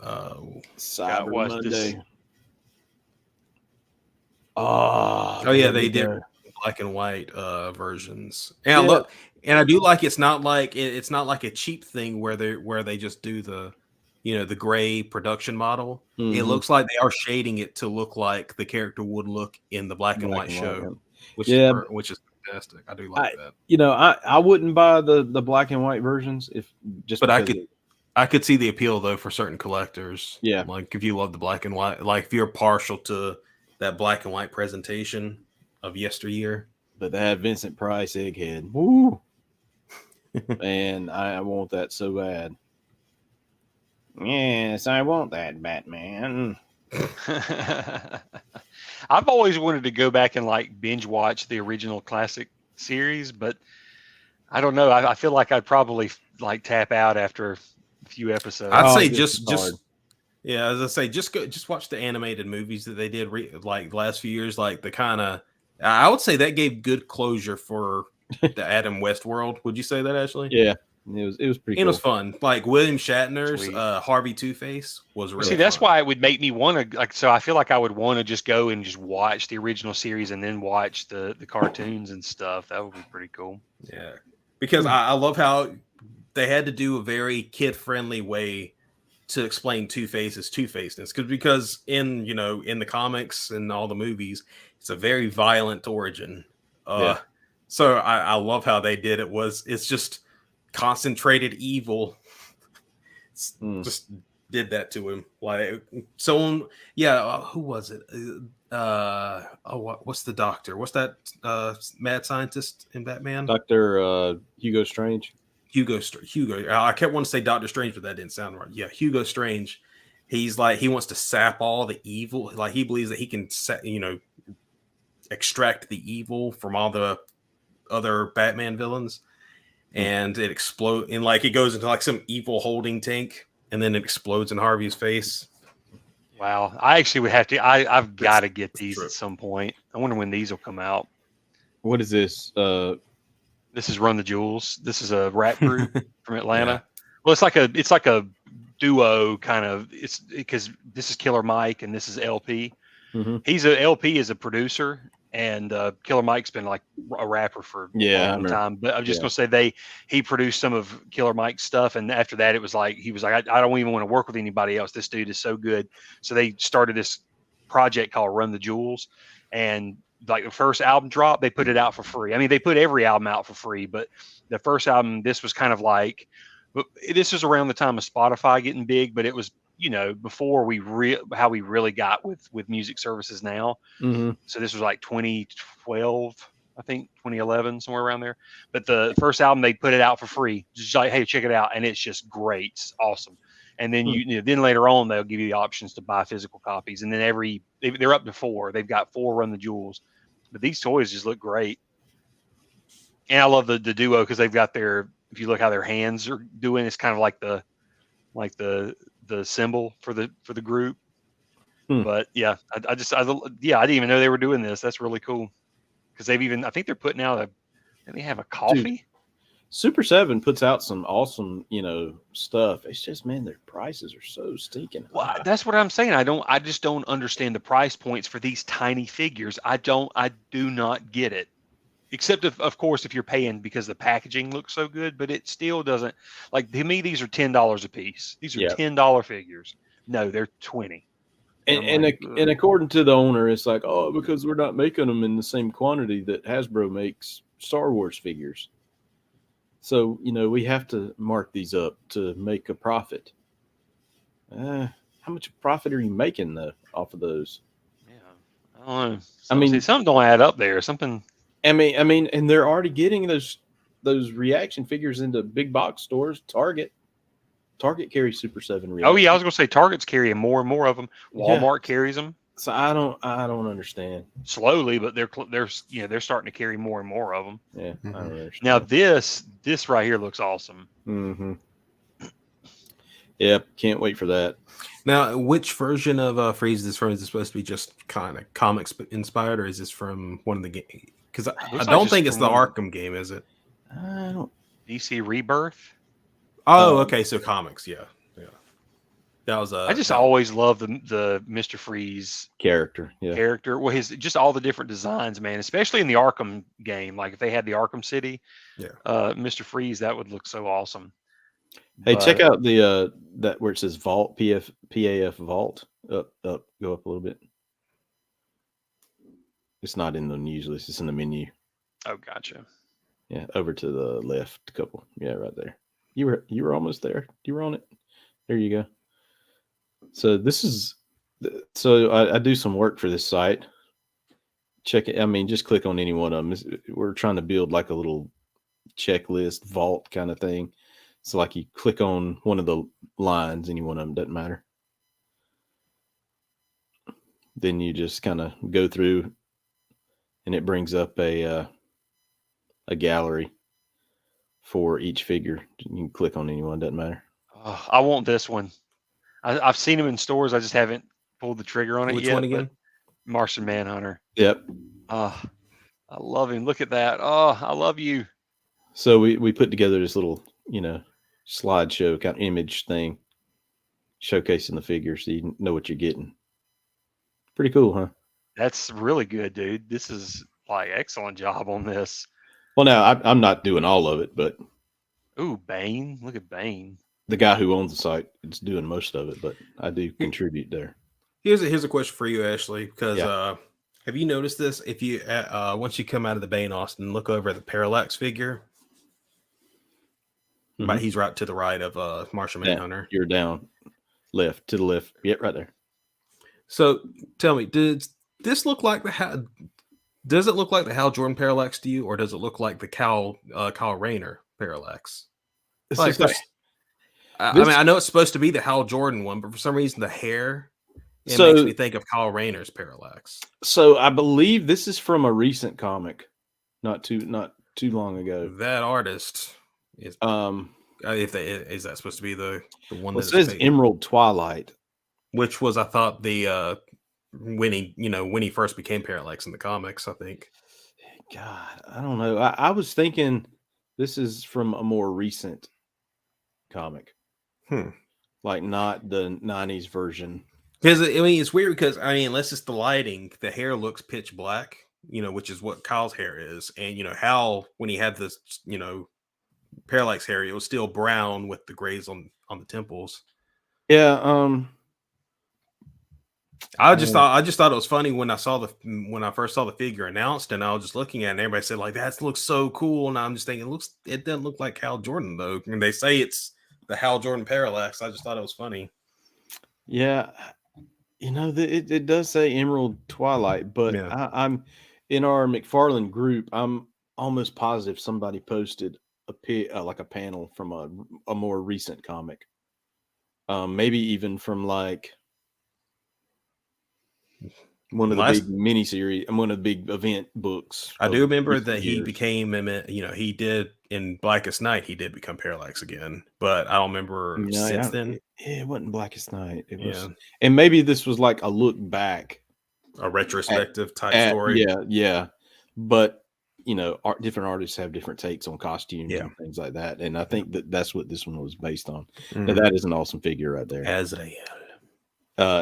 Cyber Monday. Oh yeah, they did black and white versions. And look, and I do like it's not like a cheap thing where they just do the the gray production model. It looks like they are shading it to look like the character would look in the black and white show, which is fantastic. I do like that. I wouldn't buy the black and white versions I could see the appeal though for certain collectors. Yeah, like if you love the black and white, like if you're partial to that black and white presentation of yesteryear. But they had Vincent Price Egghead. Woo! And I want that so bad. Yes, I want that Batman. I've always wanted to go back and like binge watch the original classic series, but I don't know. I feel like I'd probably like tap out after a few episodes. I'd say just as I say, just watch the animated movies that they did like last few years. Like the kind of, I would say that gave good closure for the Adam West world. Would you say that, Ashley? Yeah. It was pretty It cool. was fun. Like William Shatner's Sweet. Harvey Two-Face was really See, that's fun. why it would make me want to like. So I feel like I would want to just go and just watch the original series and then watch the cartoons and stuff. That would be pretty cool. Yeah. Because I love how they had to do a very kid-friendly way to explain Two-Face's two-facedness. Because in the comics and all the movies, it's a very violent origin. So I love how they did it. It's just concentrated evil. Just did that to him. Like someone, who was it? What's the doctor? What's that mad scientist in Batman? Dr. Hugo Strange. Hugo. I kept wanting to say Doctor Strange, but that didn't sound right. Yeah, Hugo Strange. He's like he wants to sap all the evil. Like he believes that he can, extract the evil from all the other Batman villains, and it explodes. And like it goes into like some evil holding tank, and then it explodes in Harvey's face. Wow, I actually would have to. I've got to get these at some point. I wonder when these will come out. What is this? This is Run the Jewels. This is a rap group from Atlanta. Well, it's like a duo kind of. It's because this is Killer Mike and this is LP. LP is a producer, and Killer Mike's been like a rapper for a long time. But I'm just gonna say he produced some of Killer Mike's stuff, and after that, it was like he was like, I don't even want to work with anybody else. This dude is so good. So they started this project called Run the Jewels, and like the first album drop, they put it out for free. I mean, they put every album out for free, but the first album, this was kind of like, this was around the time of Spotify getting big, but it was, before how we really got with music services now. So this was like 2012, I think 2011, somewhere around there. But the first album, they put it out for free. Just like, hey, check it out. And it's just great. It's awesome. And then then later on, they'll give you the options to buy physical copies. And then they're up to 4. They've got 4 Run the Jewels. But these toys just look great. And I love the duo because they've got if you look how their hands are doing, it's kind of like the symbol for the group. But yeah, I didn't even know they were doing this. That's really cool. Because I think they're putting out they have a coffee. Dude, Super 7 puts out some awesome, stuff. It's just, man, their prices are so stinking high. Well, that's what I'm saying. I just don't understand the price points for these tiny figures. I do not get it. Except of course, if you're paying because the packaging looks so good, but it still doesn't. Like to me, these are $10 a piece. These are $10 figures. No, they're 20. And according to the owner, it's like, oh, because we're not making them in the same quantity that Hasbro makes Star Wars figures. So, we have to mark these up to make a profit. How much profit are you making off of those? Yeah, I don't know. Something don't add up there. Something. I mean, and they're already getting those reaction figures into big box stores. Target carries Super 7 reaction. Oh yeah, I was gonna say Target's carrying more and more of them. Walmart carries them. So I don't understand. Slowly, but they're starting to carry more and more of them. Yeah, I don't understand. Now this right here looks awesome. Yep, can't wait for that. Now, which version of Freeze is this from? Is this supposed to be just kind of comics inspired, or is this from one of the games? Because I don't think it's the Arkham game, is it? I don't. DC Rebirth. Oh, okay, so comics, yeah. That was I just always love the Mr. Freeze character. Yeah. Character. Well, just all the different designs, man. Especially in the Arkham game, like if they had the Arkham City, Mr. Freeze, that would look so awesome. Hey, check out the that where it says Vault PAF Vault. Up, go up a little bit. It's not in the news list. It's in the menu. Oh, gotcha. Yeah, over to the left, a couple. Yeah, right there. You were almost there. You were on it. There you go. So this is. So I do some work for this site. Check it. I mean, just click on any one of them. We're trying to build like a little checklist vault kind of thing. So like you click on one of the lines, any one of them, doesn't matter. Then you just kind of go through and it brings up a gallery for each figure. You can click on anyone, doesn't matter. Oh, I want this one. I've seen them in stores. I just haven't pulled the trigger on it yet. Which one again? Martian Manhunter. Yep. I love him. Look at that. Oh, I love you. So we put together this little slideshow kind of image thing, showcasing the figure so you know what you're getting. Pretty cool, huh? That's really good, dude. This is like excellent job on this. Well, now I'm not doing all of it, but Ooh, Bane. Look at Bane. the guy who owns the site is doing most of it, but I do contribute there. Here's a question for you, Ashley, because Yeah. have you noticed this? If you once you come out of the Bane Austin, look over at the Parallax figure. Mhm. But he's right to the right of Martian Yeah, Manhunter. you're down left to the left. Yep, right there. So tell me, does this look like the does it look like the Hal Jordan Parallax to you, or does it look like the Kyle Rayner Parallax? It's Like, just like, I this- mean, I know it's supposed to be the Hal Jordan one, but for some reason the hair makes so me think of Kyle Rayner's Parallax. so I believe this is from a recent comic, not too long ago. That artist is is that supposed to be the one Well, that it says painted? Emerald Twilight. Which was, I thought, the when he first became Parallax in the comics, I think. God, I don't know. I was thinking this is from a more recent comic, like not the '90s version. Because I mean, it's weird because I mean, unless it's the lighting, the hair looks pitch black, which is what Kyle's hair is, and Hal, when he had this, Parallax hair, it was still brown with the grays on the temples. Yeah. I just thought it was funny when I first saw the figure announced, and I was just looking at it, and everybody said like that looks so cool, and I'm just thinking it doesn't look like Hal Jordan though, and they say it's the Hal Jordan Parallax. I just thought it was funny. Yeah, it does say Emerald Twilight, but Yeah. I'm in our McFarlane group. I'm almost positive somebody posted like a panel from a more recent comic, maybe even from like one of the big miniseries and one of the big event books. I do remember recent that he years. became, he did in Blackest Night, he did become Parallax again, but I don't remember since then. It wasn't Blackest Night. It was, Yeah. and maybe this was like a look back, A retrospective type story. Yeah. But different artists have different takes on costumes Yeah. and things like that, and I think that's what this one was based on. Mhm. Now, that is an awesome figure right there. Azrael.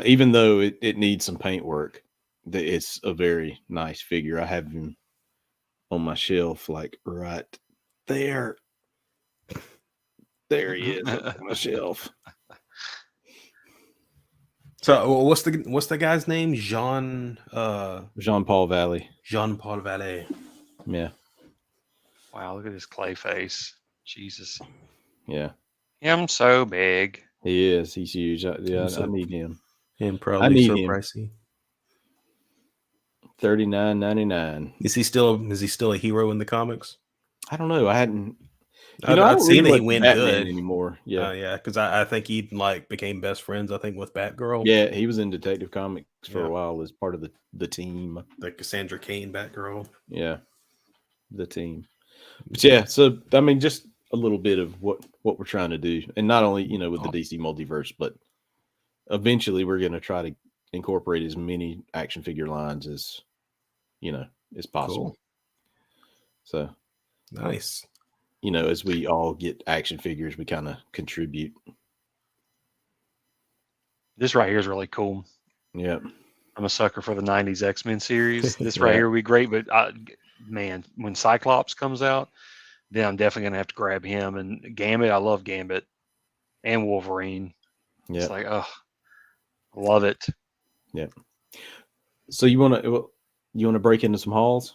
Even though it needs some paint work, it's a very nice figure. I have him on my shelf, like right there. There he is on my shelf. So what's the guy's name? Jean-Paul Valley. Jean-Paul Vallée. Yeah. Wow, look at his clay face. Jesus. Yeah. Him so big. He is. He's huge. I need him. And I probably need so him. pricey. $39.99. Is he still a hero in the comics? I don't know. I hadn't. I've seen that he went Batman good anymore. Yeah. Yeah, because I think he became best friends. I think with Batgirl. Yeah, he was in Detective Comics for Yeah. a while as part of the team. The Cassandra Cain Batgirl. Yeah, the team. But yeah, so I mean, just a little bit of what we're trying to do, and not only with the DC multiverse, but eventually we're going to try to incorporate as many action figure lines as as possible. Cool. So Nice. as we all get action figures, we kind of contribute. This right here is really cool. Yeah. I'm a sucker for the 90s X-Men series. This Yeah. right here would be great, but man, when Cyclops comes out, then I'm definitely going to have to grab him. And Gambit, I love Gambit and Wolverine. Yeah. It's like, oh, I love it. Yeah. So you want to break into some hauls?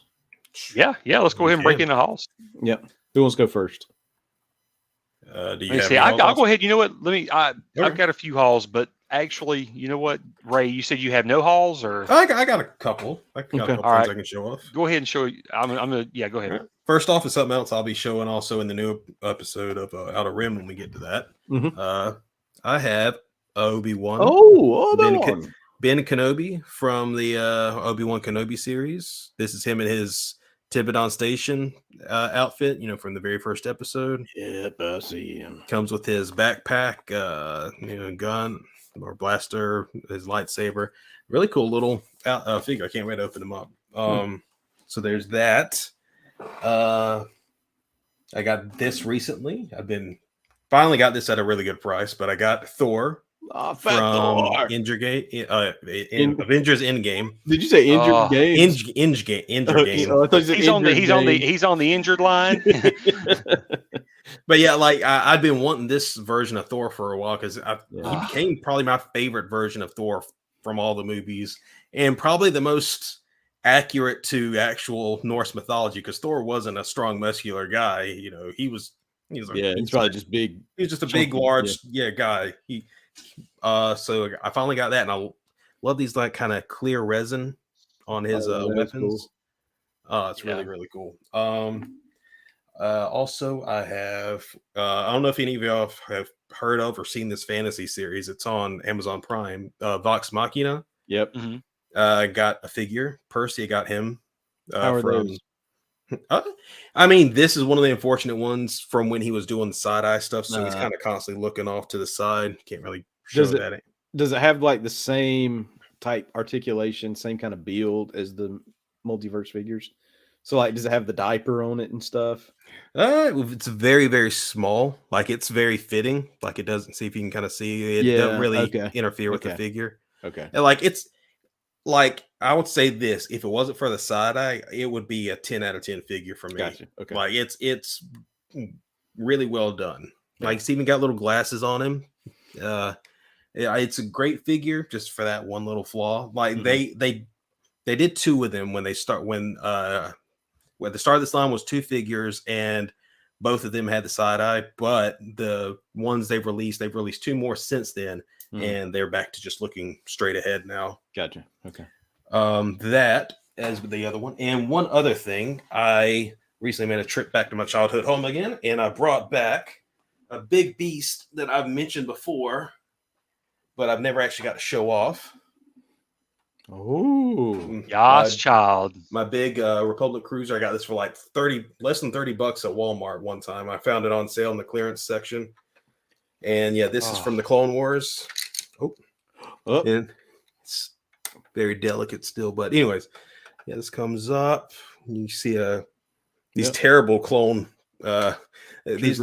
Yeah, let's go ahead and break into hauls. Yep. Who wants to go first? Do Let you me have see. any I'll go ahead. You know what? I've Okay. got a few hauls, but actually, you know what, Ray? You said you have no hauls, or I got a couple. I got a Okay. couple All things right. I can show off. go ahead and show. I'm gonna. Yeah, go ahead. First off is something else I'll be showing also in the new episode of Outer Rim when we get to that. Mhm. I have Obi-Wan. Ben Kenobi from the Obi-Wan Kenobi series. This is him in his Tibidon Station outfit, from the very first episode. Yep, I see him. Comes with his backpack, gun or blaster, his lightsaber. Really cool little figure. I can't wait to open him up. So there's that. I got this recently. I've been finally got this at a really good price, but I got Thor Oh, Fat from Thor. in Avengers Endgame. Did you say injured Oh, games? Injured game. I thought you said he's on the injured he's on the injured line. But yeah, like I've been wanting this version of Thor for a while because he became probably my favorite version of Thor from all the movies, and probably the most accurate to actual Norse mythology. Because Thor wasn't a strong, muscular guy. You know, he's probably just big. He's just a chunky, big, large, guy. So I finally got that, and I love these like kind of clear resin on his weapons. Cool. It's really, really cool. Also, I have I don't know if any of y'all have heard of or seen this fantasy series. It's on Amazon Prime. Vox Machina. Yep. Got a figure. Percy got him. How are from. those? I mean, this is one of the unfortunate ones from when he was doing the side eye stuff. So he's kind of constantly looking off to the side. Can't really show that. Does it have like the same type articulation, same kind of build as the multiverse figures? So like, does it have the diaper on it and stuff? It's very, very small. Like it's very fitting. Like it doesn't. See if you can kind of see it. Doesn't really interfere with the figure. Okay. And like it's like I would say this: if it wasn't for the side eye, it would be a 10 out of 10 figure for me. Gotcha. Okay. Like it's really well done. Like it's even got little glasses on him. It's a great figure just for that one little flaw. Like they did two of them when the start of this line was two figures and both of them had the side eye, but the ones they've released two more since then, and they're back to just looking straight ahead now. Gotcha. Okay. That as with the other one. And one other thing, I recently made a trip back to my childhood home again, and I brought back a big beast that I've mentioned before, but I've never actually got to show off. Oh, Yas, child. My big Republic Cruiser. I got this for like less than $30 at Walmart one time. I found it on sale in the clearance section. And yeah, this is from the Clone Wars. And it's very delicate still, but anyways, yeah, this comes up. You see these terrible clone this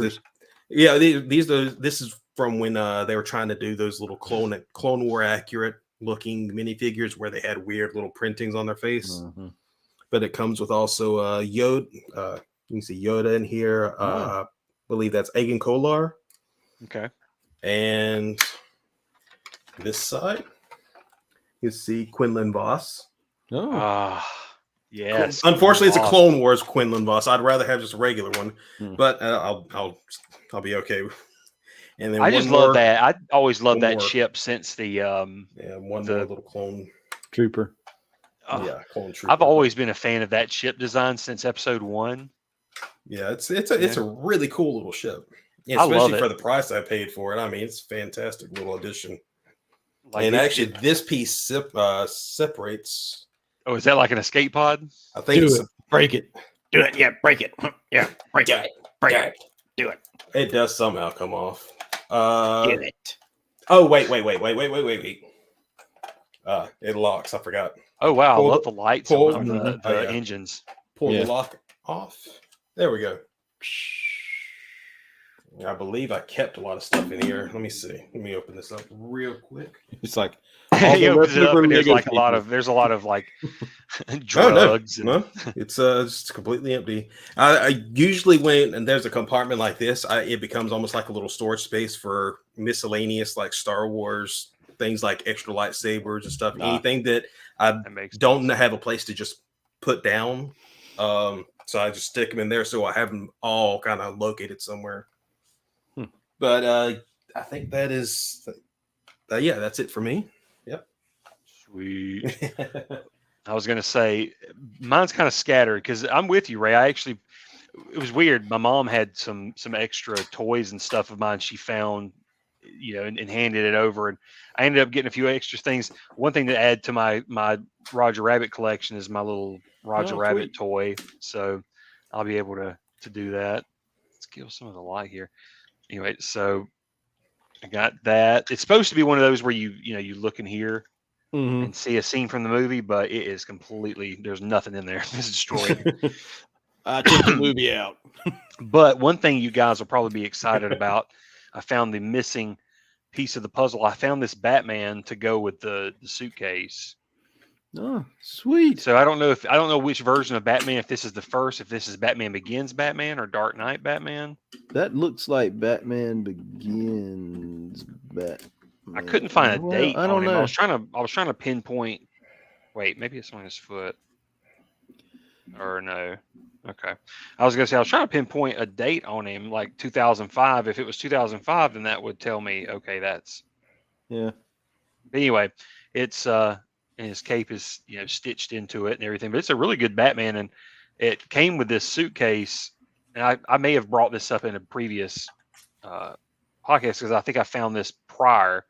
is from when they were trying to do those little Clone War accurate looking minifigures where they had weird little printings on their face. But it comes with also Yoda. You can see Yoda in here. I believe that's Agen Kolar. Okay. And this side, you see Quinlan Voss. Yes. Unfortunately, it's a Clone Wars Quinlan Voss. I'd rather have just a regular one, but I'll be okay. And then I just love that. I always loved that ship since the more little clone trooper. Clone trooper. I've always been a fan of that ship design since episode 1. Yeah, it's a really cool little ship. Yeah, especially for the price I paid for it. I mean, it's a fantastic little addition. And actually, this piece separates. Oh, is that like an escape pod? I think break it. Do it. Yeah, break it. Yeah, break it. Break it. Do it. It does somehow come off. Get it. Oh, wait. It locks. I forgot. Oh, wow. I love the lights on the engines. Pull the lock off. There we go. I believe I kept a lot of stuff in here. Let me see. Let me open this up real quick. It's like He opens it up and there's like a lot of like drugs. No, it's just completely empty. I usually when there's a compartment like this, it becomes almost like a little storage space for miscellaneous like Star Wars things like extra lightsabers and stuff. Anything that I don't have a place to just put down. So I just stick them in there so I have them all kind of located somewhere. But I think that is, that's it for me. Yep. Sweet. I was going to say, mine's kind of scattered because I'm with you, Ray. It was weird. My mom had some extra toys and stuff of mine she found, and handed it over. And I ended up getting a few extra things. One thing to add to my Roger Rabbit collection is my little Roger Rabbit toy. So I'll be able to do that. Let's kill some of the light here. Anyway, so I got that. It's supposed to be one of those where you look in here and see a scene from the movie, but it is completely, there's nothing in there. It's destroyed. I took the movie out. But one thing you guys will probably be excited about I found the missing piece of the puzzle. I found this Batman to go with the suitcase. Oh, sweet. So I don't know which version of Batman, if this is the first, if this is Batman Begins Batman or Dark Knight Batman. That looks like Batman Begins. I couldn't find a date I don't on him. know. I was trying to pinpoint. Wait, maybe it's on his foot. Or no. Okay. I was gonna say I was trying to pinpoint a date on him, like 2005. If it was 2005, then that would tell me, okay, that's. Yeah. But anyway, it's and his cape is stitched into it and everything. But it's a really good Batman, and it came with this suitcase. And I may have brought this up in a previous podcast because I think I found this prior,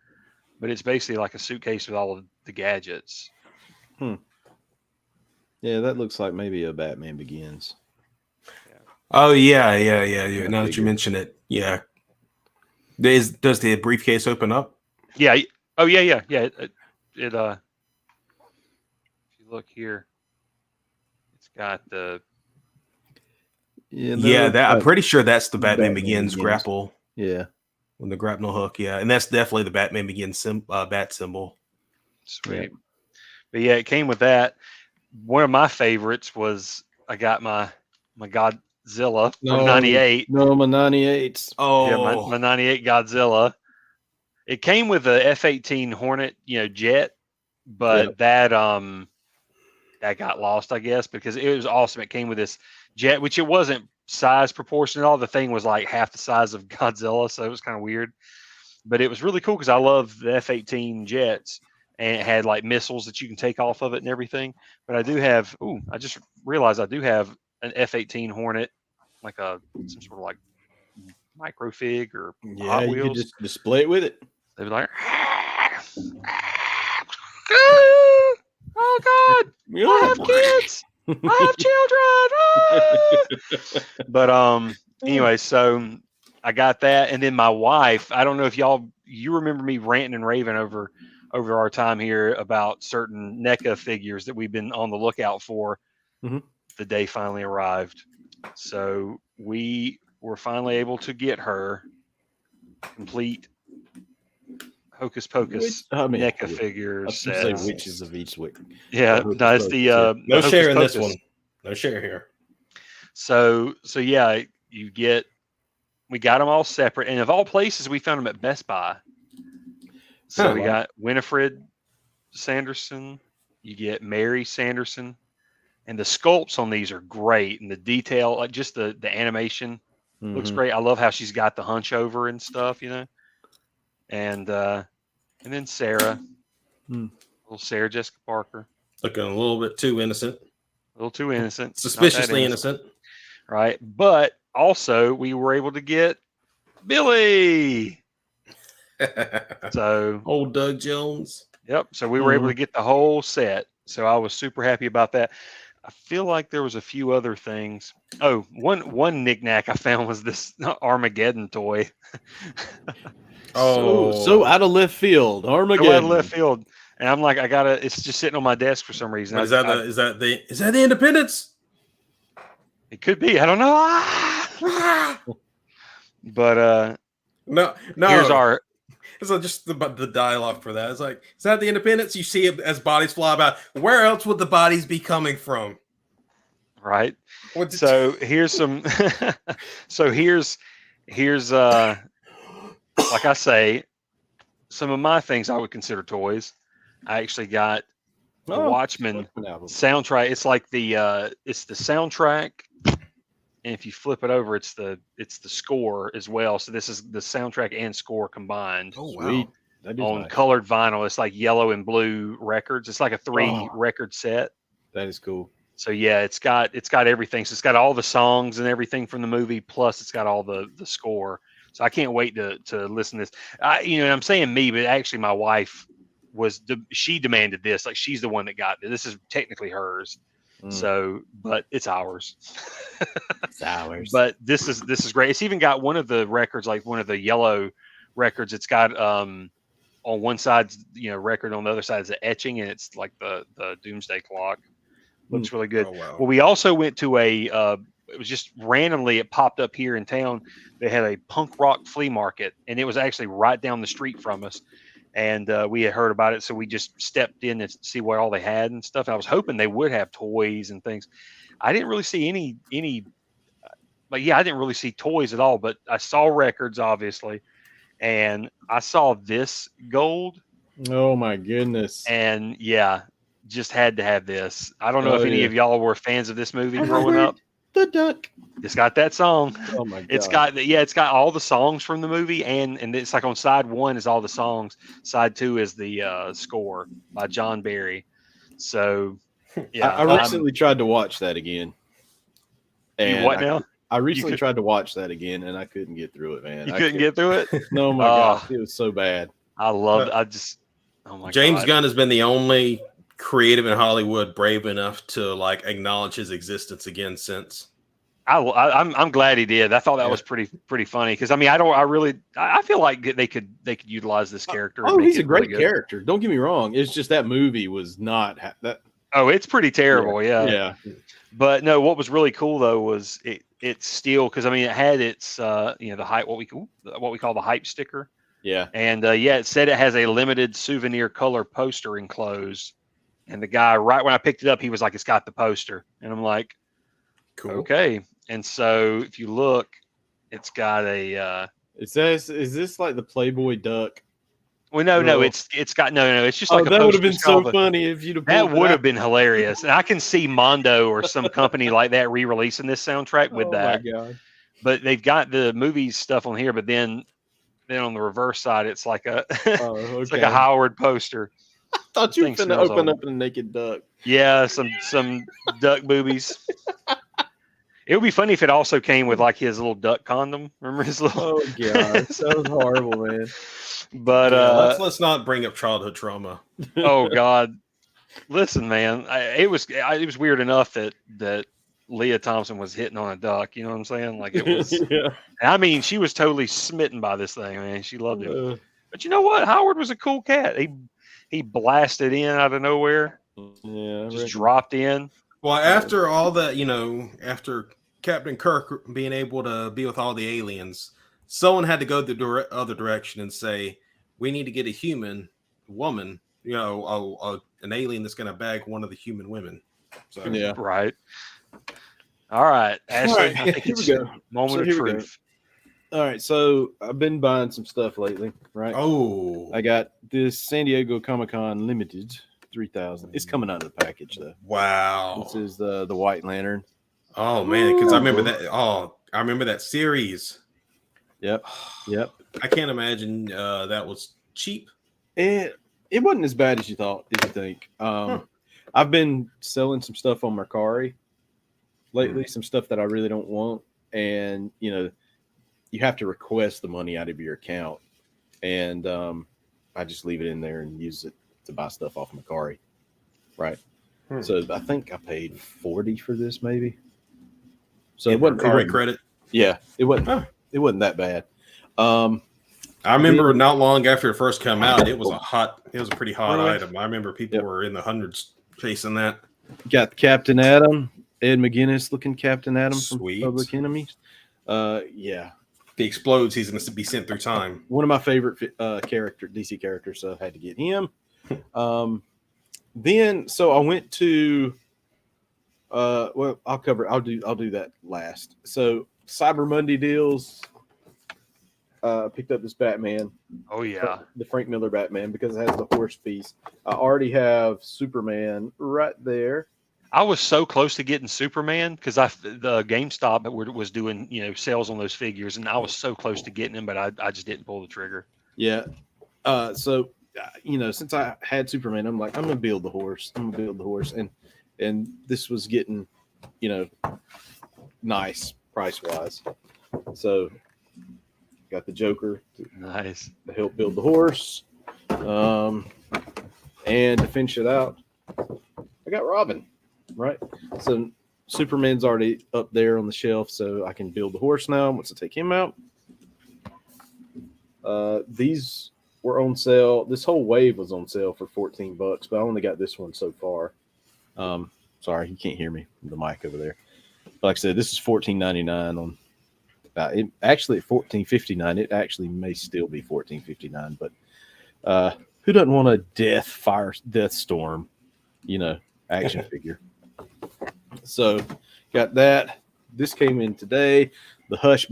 but it's basically like a suitcase with all of the gadgets. Yeah, that looks like maybe a Batman Begins. Oh yeah. Now that you mention it, yeah. Does the briefcase open up? Yeah. Oh yeah. It if you look here, it's got the. Yeah, I'm pretty sure that's the Batman Begins grapple. Yeah. On the grapnel hook, yeah. And that's definitely the Batman Begins bat symbol. Sweet. Yeah. But yeah, it came with that. One of my favorites was I got my Godzilla from 98. No, my 98s. Oh. Yeah, my 98 Godzilla. It came with a F-18 Hornet, jet, but that got lost, I guess, because it was awesome. It came with this jet, which it wasn't size proportional at all. The thing was like half the size of Godzilla, so it was kind of weird. But it was really cool because I love the F-18 jets, and it had like missiles that you can take off of it and everything. But I do have, I just realized I do have an F-18 Hornet, like some sort of like microfig or Hot you Wheels. could just display it with it. They were like, oh God, I have kids. I have children. But anyway, so I got that, and then my wife. I don't know if you remember me ranting and raving over our time here about certain NECA figures that we've been on the lookout for. Mm-hmm. The day finally arrived, so we were finally able to get her complete Hocus Pocus NECA figures. I was going to say witches of each week. Yeah, no, it's the no share in Hocus this one. No share here. So yeah, we got them all separate, and of all places, we found them at Best Buy. So we got Winifred Sanderson, you get Mary Sanderson, and the sculpts on these are great, and the detail, like just the animation looks great. I love how she's got the hunch over and stuff, and then Sarah, little Sarah Jessica Parker, Looking a little bit too innocent. a little too innocent, Suspiciously innocent. right? But also, we were able to get Billy. So Old Doug Jones. yep. So we were able to get the whole set. So I was super happy about that. I feel like there was a few other things. Oh, one knickknack I found was this Armageddon toy. So out of left field. Armageddon. Out of left field. And I'm like, it's just sitting on my desk for some reason. Is that the Independence? It could be. I don't know. But No. here's our. It's just the dialogue for that. It's like, is that the Independence? You see it as bodies fly about. Where else would the bodies be coming from? Right. So here's some. So here's like I say, some of my things I would consider toys. I actually got the Watchmen soundtrack. It's like the soundtrack, and if you flip it over, it's the score as well. So this is the soundtrack and score combined. Oh wow! On colored vinyl. It's like yellow and blue records. It's like a 3 record set. That is cool. So yeah, it's got everything. So it's got all the songs and everything from the movie, plus it's got all the score. So I can't wait to listen to this. I'm saying me, but actually my wife she demanded this. Like she's the one that got it. This is technically hers. So, but it's ours. It's ours. But this is great. It's even got one of the records, like one of the yellow records. It's got on one side, record, on the other side is the etching, and it's like the Doomsday Clock. Looks really good. Oh, wow. Well, we also went to a it was just randomly it popped up here in town. They had a punk rock flea market, and it was actually right down the street from us. And we had heard about it, so we just stepped in to see what all they had and stuff. I was hoping they would have toys and things. I didn't really see any, but yeah, I didn't really see toys at all. But I saw records, obviously, and I saw this gold, Oh my goodness. and yeah, just had to have this. I don't know Oh, if any yeah. of y'all were fans of this movie growing up. The duck. It's got that song. Oh my god. It's got all the songs from the movie, and it's like on side 1 is all the songs. Side 2 is the score by John Barry. So yeah, I recently tried to watch that again. you what now? I recently tried to watch that again, and I couldn't get through it, man. You couldn't get through it? No, my gosh, it was so bad. I love it. I just oh my James god. Gunn has been the only creative in Hollywood brave enough to like acknowledge his existence again since. I'm glad he did. I thought that was pretty funny because I mean I feel like they could utilize this character. Oh, and make he's a it really great good. character. Don't get me wrong. It's just that movie was not that. Oh, it's pretty terrible. Yeah. But no, what was really cool though was it's still because I mean it had its the hype what we call the hype sticker. Yeah. And it said it has a limited souvenir color poster enclosed. And the guy right when I picked it up, he was like, "It's got the poster," and I'm like, Cool. "Okay." And so if you look, it's got a. It says, "Is this like the Playboy duck?" Well, no, No. it's got no. It's just like a that would have poster. been It's so called funny if you'd have. That pulled it would out. have been hilarious. And I can see Mondo or some company like that re-releasing this soundtrack with that. Oh my god. But they've got the movie stuff on here, but then on the reverse side, it's like a Oh, it's like a okay. Howard poster. I thought you were Thing going to smells open old. up a naked duck. Yeah, some duck boobies. It would be funny if it also came with like his little duck condom. Remember his little? Oh god, that was horrible, man. But Let's not bring up childhood trauma. oh god, listen, man, it was weird enough that Leah Thompson was hitting on a duck. You know what I'm saying? Like it was. Yeah. I mean, she was totally smitten by this thing, man. She loved it. Uh, But you know what? Howard was a cool cat. He blasted in out of nowhere, yeah. I just reckon. dropped in. Well, after all that, after Captain Kirk being able to be with all the aliens, someone had to go the other direction and say, we need to get a human woman, an alien that's going to bag one of the human women. So, Yeah. Right. All right, Ashley. right, I think here it's we go. moment So of here we go. truth. All right, so I've been buying some stuff lately, right? Oh, I got this San Diego Comic-Con Limited 3000. It's coming out of the package though. wow. This is the White Lantern. Oh, man, because I remember that. Oh, I remember that series. Yep. I can't imagine that was cheap. And it wasn't as bad as you thought, if you think. I've been selling some stuff on Mercari lately, some stuff that I really don't want. And, you have to request the money out of your account. And I just leave it in there and use it to buy stuff off Mercari. Right. So I think I paid $40 for this, maybe. So it wasn't credit. Yeah, it wasn't. It wasn't that bad. I remember not long after it first came out, it was a pretty hot Really? item. I remember people were in the hundreds chasing that. Got Captain Atom, Ed McGuinness looking Captain Atom Sweet. from Public Enemies. Yeah, If he explodes, he's going to be sent through time. one of my favorite DC characters, so I had to get him. Then I went to I'll do that last. So Cyber Monday deals. Picked up this Batman, Oh yeah. the Frank Miller Batman, because it has the horse piece. I already have Superman right there. I was so close to getting Superman because the GameStop was doing sales on those figures, and I was so close to getting him, but I just didn't pull the trigger. Yeah. Since I had Superman, I'm like, I'm gonna build the horse. And this was getting, nice price wise. So got the Joker Nice. to help build the horse. And to finish it out, I got Robin. Right. So Superman's already up there on the shelf, so I can build the horse now once I take him out. These were on sale. This whole wave was on sale for $14, but I only got this one so far. Sorry, you can't hear me. The mic over there. like I said, this is $14.99 on. It actually at $14.59. It actually may still be $14.59, but who doesn't want a death storm, action figure? So got that. This came in today. The Hush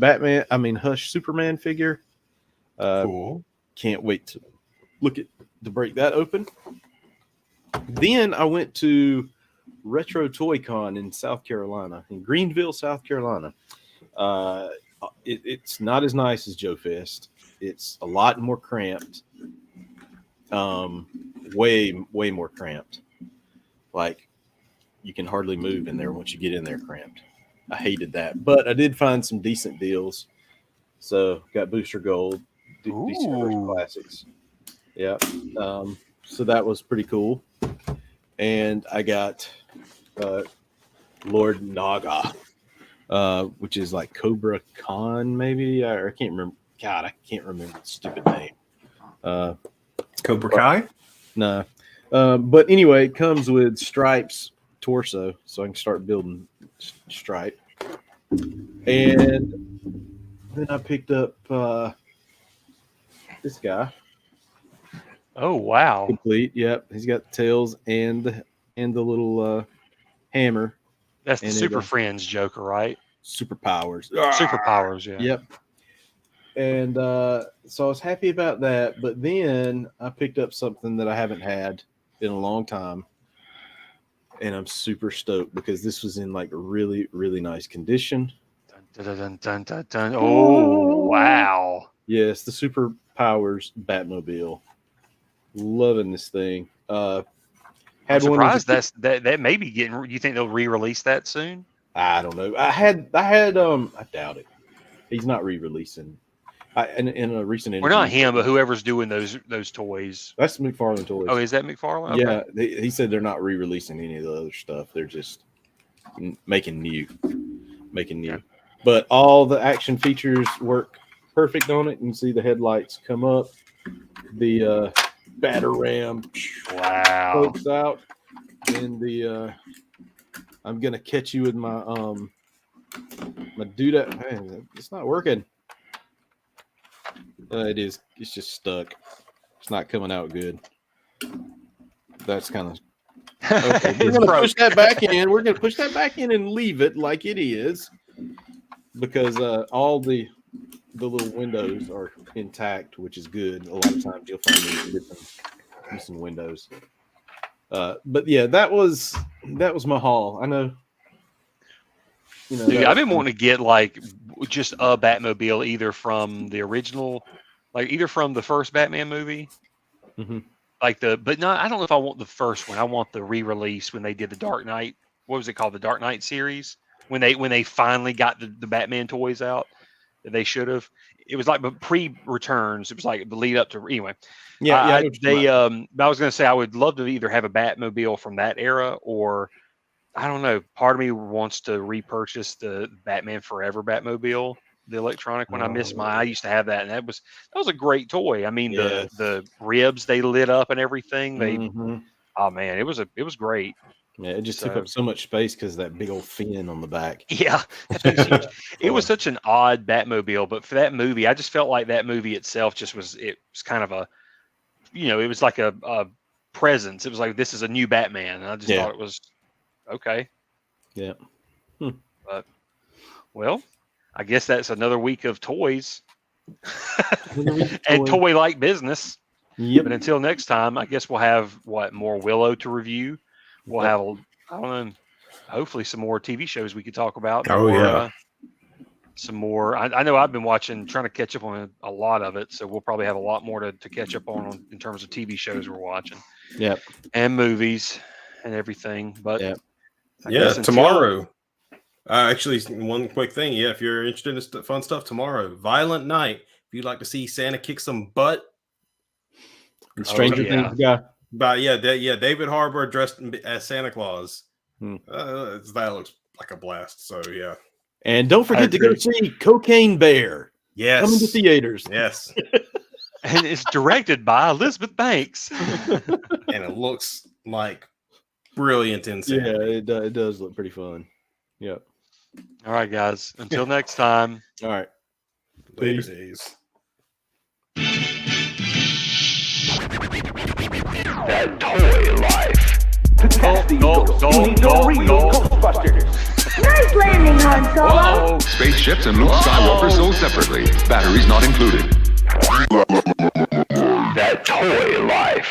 Superman figure. Cool. Can't wait to break that open. Then I went to Retro Toy Con in South Carolina, in Greenville, South Carolina. It's not as nice as Joe Fest. It's a lot more cramped. Way more cramped. Like you can hardly move in there once you get in there cramped. I hated that, but I did find some decent deals. So got Booster Gold, DC Classics. Yeah. So that was pretty cool. And I got Lord Naga, which is like Cobra Khan, maybe. I can't remember. God, I can't remember the stupid name. Cobra Kai? No. But anyway, it comes with Stripe's torso, so I can start building Stripe. And then I picked up this guy. Oh wow! Complete. Yep, he's got the tails and the little hammer. That's the and Super Friends Joker, right? Superpowers. Superpowers, yeah. Yep. And so I was happy about that, but then I picked up something that I haven't had in a long time, and I'm super stoked because this was in like really, really nice condition. Dun, dun, dun, dun, dun. Oh wow! Yes, the Superpowers Batmobile. Loving this thing. I'm surprised that may be getting. You think they'll re-release that soon? I don't know. I doubt it. He's not re-releasing. In a recent interview, Well, not him, but whoever's doing those toys. That's McFarlane Toys. Oh, is that McFarlane? Okay. Yeah, he said they're not re-releasing any of the other stuff. They're just making new. Yeah. But all the action features work perfect on it. You can see the headlights come up. The batter ram pokes out, and the I'm gonna catch you with my my doodad. Man, it's not working. It is. It's just stuck. It's not coming out good. That's kind of. Okay, we're gonna push that back in. We're gonna push that back in and leave it like it is, because all the little windows are intact, which is good. A lot of times you'll find these missing windows. But yeah, that was my haul. I know. Dude, I've been wanting to get like just a Batmobile, either from the original, like either from the first Batman movie, but not. I don't know if I want the first one. I want the re-release when they did the Dark Knight. What was it called? The Dark Knight series. When they finally got the Batman toys out, that they should have. It was like pre-returns. It was like the lead up to anyway. Yeah, I was going to say I would love to either have a Batmobile from that era, or I don't know. Part of me wants to repurchase the Batman Forever Batmobile, the electronic one. I used to have that, and that was a great toy. I mean, yes. the ribs they lit up and everything. Oh man, it was great. Yeah, it just took up so much space because that big old fin on the back. Yeah, that thing's huge. It was such an odd Batmobile, but for that movie, I just felt like that movie itself was kind of a, it was like a presence. It was like, this is a new Batman, and I just thought it was okay. Yeah. But well, I guess that's another week of toys and toy-like business. Yep. But until next time, I guess we'll have more Willow to review. We'll have, I don't know, hopefully some more TV shows we could talk about. Some more. I know I've been trying to catch up on a lot of it, so we'll probably have a lot more to catch up on in terms of TV shows we're watching. Yep. And movies and everything. But tomorrow. Actually, one quick thing. Yeah, if you're interested in fun stuff tomorrow, Violent Night. If you'd like to see Santa kick some butt. Stranger Things guy. But David Harbour dressed as Santa Claus. That looks like a blast. So yeah. And don't forget to go see Cocaine Bear. Yes. Coming to theaters. Yes. And it's directed by Elizabeth Banks. And it looks like brilliant in Santa. Yeah, it does look pretty fun. Yep. All right, guys. Until next time. All right. Later days. That toy life. To catch these ghosts, you need the real Ghostbusters. Nice landing, Han Solo. Spaceships and Luke Skywalker sold separately. Batteries not included. That toy life.